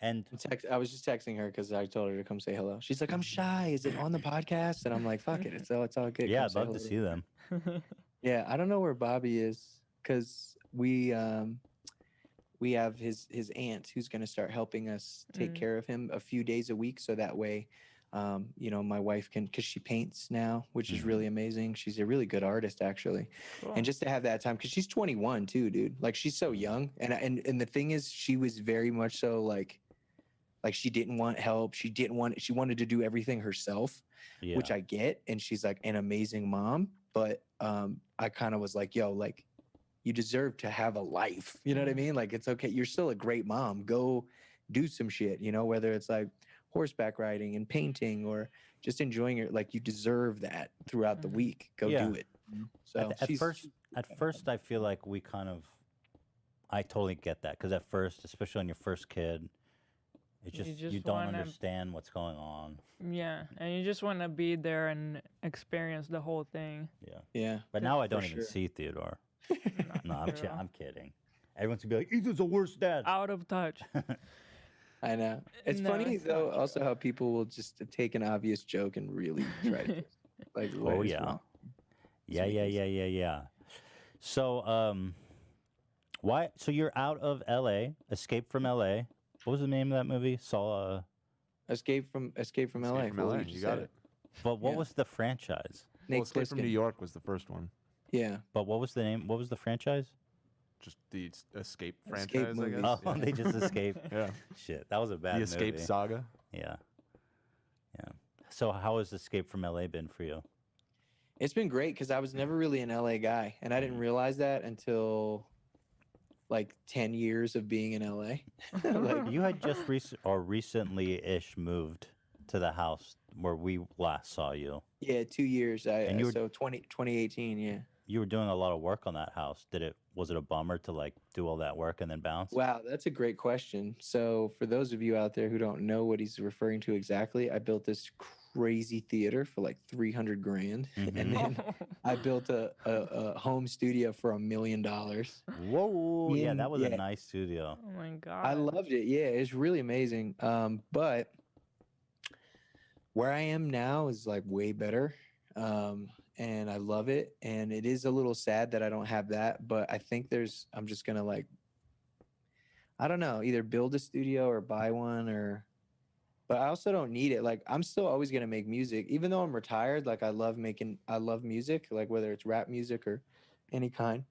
And I was just texting her because I told her to come say hello. She's like, "I'm shy. Is it on the podcast?" And I'm like, "Fuck it. It's all good." yeah, Come I'd say love to hello." see them. Yeah, I don't know where Bobby is because we have his aunt who's going to start helping us take Mm. care of him a few days a week, so that way, my wife can, because she paints now, which is Mhm. really amazing. She's a really good artist, actually. Cool. And just to have that time, because she's 21 too, dude. Like, she's so young, and the thing is, she was very much so like she didn't want help. She wanted to do everything herself, Yeah, which I get. And she's like an amazing mom, but I kind of was like, yo, like, you deserve to have a life. You know what I mean? Like, it's okay. You're still a great mom. Go do some shit, whether it's like horseback riding and painting or just enjoying it. Like, you deserve that throughout the Mhm. week. Go Yeah. do it. So at she's- first, I feel like I totally get that because at first, especially on your first kid, it's You just just you don't wanna- understand what's going on. Yeah, and you just want to be there and experience the whole thing. Yeah, yeah. but now I For don't even sure. see Theodore. Not No, at all. I'm kidding. Everyone's gonna be like, "Ethan's the worst dad." Out of touch. I know. It's No, funny it's not though, true. also how people will just take an obvious joke and really try to like. Oh where's yeah. wrong? Yeah, make yeah, this- yeah. So, why? So you're out of L.A., Escape from L.A. What was the name of that movie? Saw. Escape from LA. Escape from LA. fool, You just got said it. But what Yeah. was the franchise? Well, Nate Escape from New Plissken. York was the first one. Yeah. But what was the name? What was the franchise? Just the Escape Escape franchise, I movies. guess. Oh, they just escaped. Yeah. Shit, that was a bad The Escape movie. saga. Yeah, yeah. So how has Escape from L.A. been for you? It's been great because I was never really an LA guy, and I didn't realize that until like 10 years of being in LA. Like, You had just recently-ish moved to the house where we last saw you. yeah, 2 years. And you were- So 2018. Yeah. You were doing a lot of work on that house. Was it a bummer to like do all that work and then bounce? Wow, that's a great question. So, for those of you out there who don't know what he's referring to exactly, I built this crazy theater for like 300 grand, Mhm. and then I built a home studio for $1 million. Whoa! Yeah, that was a Yeah. nice studio. Oh my god. I loved it. Yeah, it's really amazing. But where I am now is like way better. And I love it. And it is a little sad that I don't have that, but I think I'm just gonna like, I don't know, either build a studio or buy one but I also don't need it. Like, I'm still always gonna make music, even though I'm retired. Like, I love music, like whether it's rap music or any kind.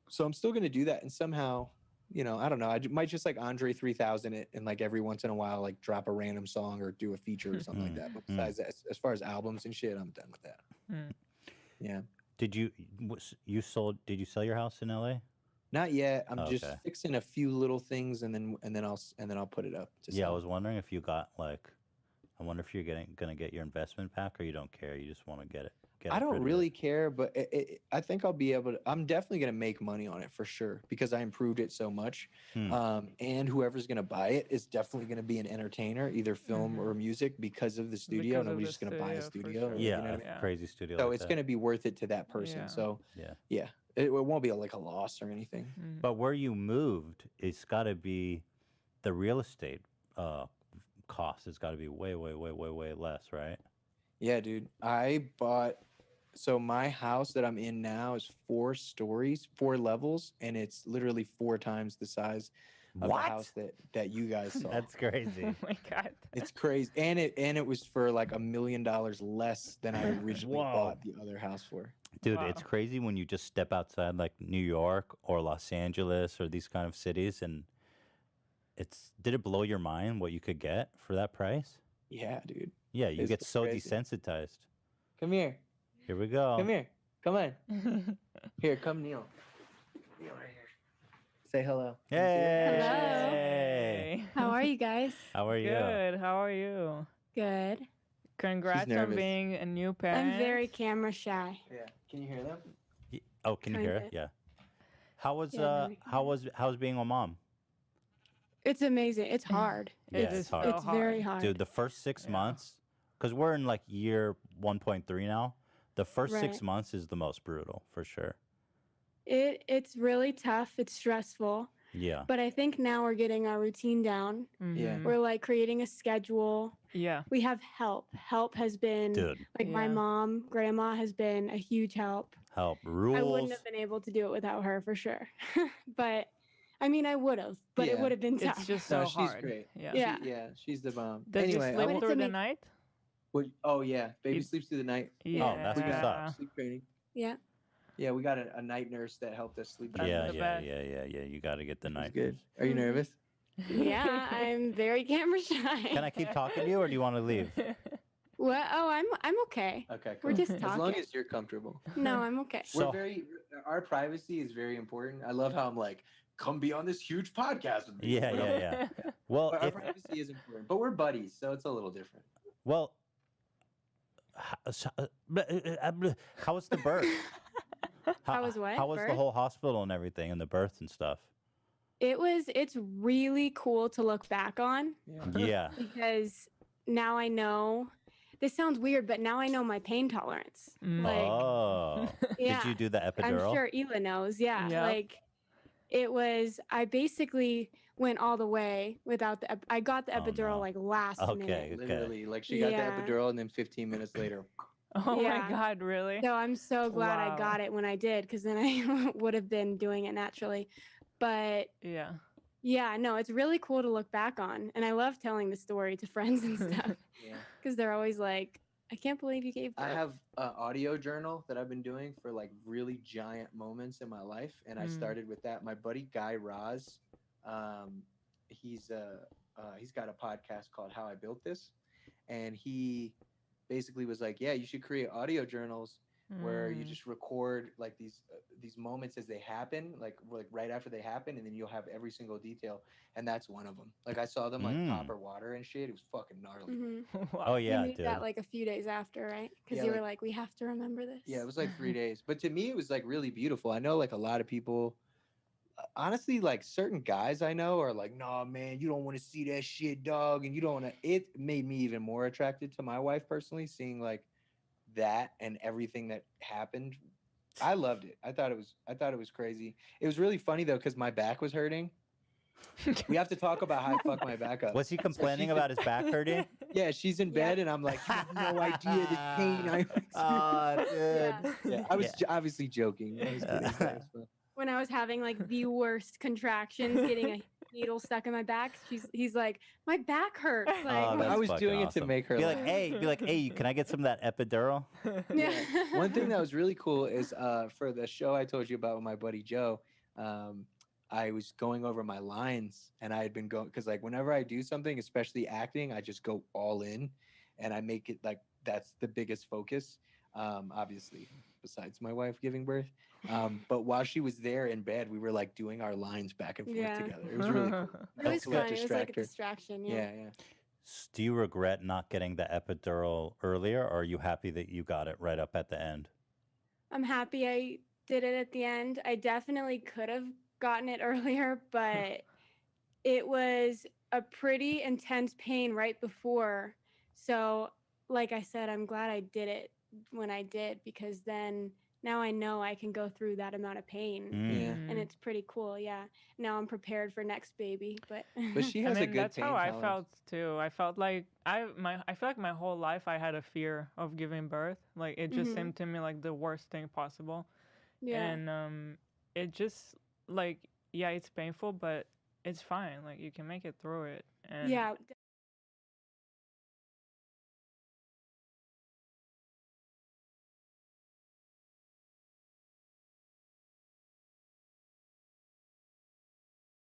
So I'm still gonna do that. And somehow, I don't know. Might just like Andre 3000 it, and like every once in a while, like drop a random song or do a feature or something like that. But besides that, as far as albums and shit, I'm done with that. Mm. Yeah. Did you sell your house in LA? Not yet. I'm just Okay. fixing a few little things, and then I'll put it up. To Yeah, I sell. was wondering if you got like, I wonder if you're gonna get your investment back or you don't care. You just want to get it. I don't really care, but I think I'll be able to. I'm definitely gonna make money on it for sure because I improved it so much. And whoever's gonna buy it is definitely gonna be an entertainer, either film or music, because of the studio. Because of Nobody's the just gonna buy a studio, for studio. sure. you Yeah, know what I a mean? Yeah. crazy studio. So like it's that. gonna be worth it to that person. Yeah. So Yeah. it won't be like a loss or anything. Mm. But where you moved, it's got to be the real estate cost has got to be way less, right? Yeah, dude. I bought. So my house that I'm in now is 4 stories, 4 levels, and it's literally 4 times the size of the house that you guys saw. That's crazy. Oh my god. It's crazy, and it was for like $1 million less than I originally Whoa. bought the other house for. Dude, Wow. it's crazy when you just step outside like New York or Los Angeles or these kind of cities, and did it blow your mind what you could get for that price? Yeah, dude. Yeah, you It's get so crazy. desensitized. Come here. Here we go. Come here. Come on. Here, come kneel. Kneel right here. Say hello. Can you see that? Hey. How are you guys? How are you? Good. How are you? Good. Congrats on nervous. being a new parent. I'm very camera shy. Yeah. Can you hear them? Oh, can you hear it? Kinda. Yeah. How was Yeah, very how's being a mom? It's amazing. It's hard. Yeah, It it's is hard. so It's very hard. Dude, the first 6 Yeah. months, because we're in like year 1.3 now. The first 6 Right. months is the most brutal for sure. It's really tough. It's stressful. Yeah. But I think now we're getting our routine down. Yeah. Mhm. We're like creating a schedule. Yeah. We have help. Help has been Dude, like my Yeah. mom, grandma has been a huge help. help I rules. wouldn't have been able to do it without her for sure. But I mean, I would have, but it Yeah. would have been tough. It's just so No, she's hard. great. Yeah. Yeah. Yeah, she's the bomb. Does Anyway, you But sleep it's through the amazing. night? oh yeah, baby You- sleeps through the night. Yeah. Oh, that's what's up. Sleep training. Yeah. Yeah, we got a night nurse that helped us sleep. That's train. Yeah, the yeah, best. yeah. You got to get the It's night. good. Are you Mhm. nervous? Yeah, I'm very camera shy. Can I keep talking to you, or do you want to leave? What? Oh, I'm okay. Okay, cool. We're just As long talking. as you're comfortable. No, I'm okay. So- Our privacy is very important. I love how I'm like, come be on this huge podcast with me. Yeah, Whatever. yeah, yeah. Well, But our if privacy is important. But we're buddies, so it's a little different. well, how was the birth? How was what? How was the Birth? whole hospital and everything, and the birth and stuff? It's really cool to look back on Yeah. because now I know. This sounds weird, but now I know my pain tolerance. Mm. Like, Oh. yeah, Did you do the I'm epidural? sure Ela knows. Yeah, Yep. like it was. I basically went all the way without the. I got the Oh, epidural no. like last Okay. minute. Literally, like she got Yeah. the epidural, and then 15 minutes later, Oh Yeah. my God! Really? So I'm so glad I Wow. got it when I did, because then I would have been doing it naturally. But Yeah. yeah, no, it's really cool to look back on, and I love telling the story to friends and stuff yeah. because they're always like, "I can't believe you gave birth." I have an audio journal that I've been doing for like really giant moments in my life, and I Mm. started with that. My buddy Guy Raz, he's got a podcast called How I Built This, and he basically was like, "Yeah, you should create audio journals where you Mm. just record like these moments as they happen, like right after they happen, and then you'll have every single detail." And that's one of them. Like I saw them like pop her water and shit. It was fucking gnarly. Mhm. Oh Wow. yeah, You made dude. that like a few days after, right? Because Yeah, you like- were like, "We have to remember this." Yeah, it was like 3 days. But to me, it was like really beautiful. I know like a lot of people, honestly, like certain guys I know are like, nah, man, you don't want to see that shit, dog. And you don't want to. It made me even more attracted to my wife personally, seeing like that and everything that happened. I loved it. I thought it was crazy. It was really funny though, because my back was hurting. We have to talk about how I fucked my back up. Was he So complaining she's in- about his back hurting? Yeah, she's in bed, and I'm like, you have no idea the pain I'm experiencing. Oh, dude. Yeah. Yeah, I was obviously joking. I was kidding. That was fun. When I was having like the worst contractions, getting a needle stuck in my back, he's like, "My back hurts." Like, Oh, that's I was fucking doing it to awesome. make her Be laugh. like, hey, can I get some of that epidural? yeah. One thing that was really cool is for the show I told you about with my buddy Joe, I was going over my lines, and I had been going because like whenever I do something, especially acting, I just go all in, and I make it like that's the biggest focus. Obviously, besides my wife giving birth. But while she was there in bed, we were like doing our lines back and forth Yeah. together. It was really cool. It was To, like, fun. It was like distract a her. distraction. Yeah, Yeah. yeah. Do you regret not getting the epidural earlier, or are you happy that you got it right up at the end? I'm happy I did it at the end. I definitely could have gotten it earlier, but it was a pretty intense pain right before. So, like I said, I'm glad I did it when I did, because then now I know I can go through that amount of pain. Yeah. And it's pretty cool. Yeah. Now I'm prepared for next baby, but But she I has a mean, good that's pain how I tolerance. felt too. I felt like I feel like my whole life I had a fear of giving birth. Like it just Mhm. seemed to me like the worst thing possible. yeah. And it just like yeah, it's painful, but it's fine. Like you can make it through it. And Yeah,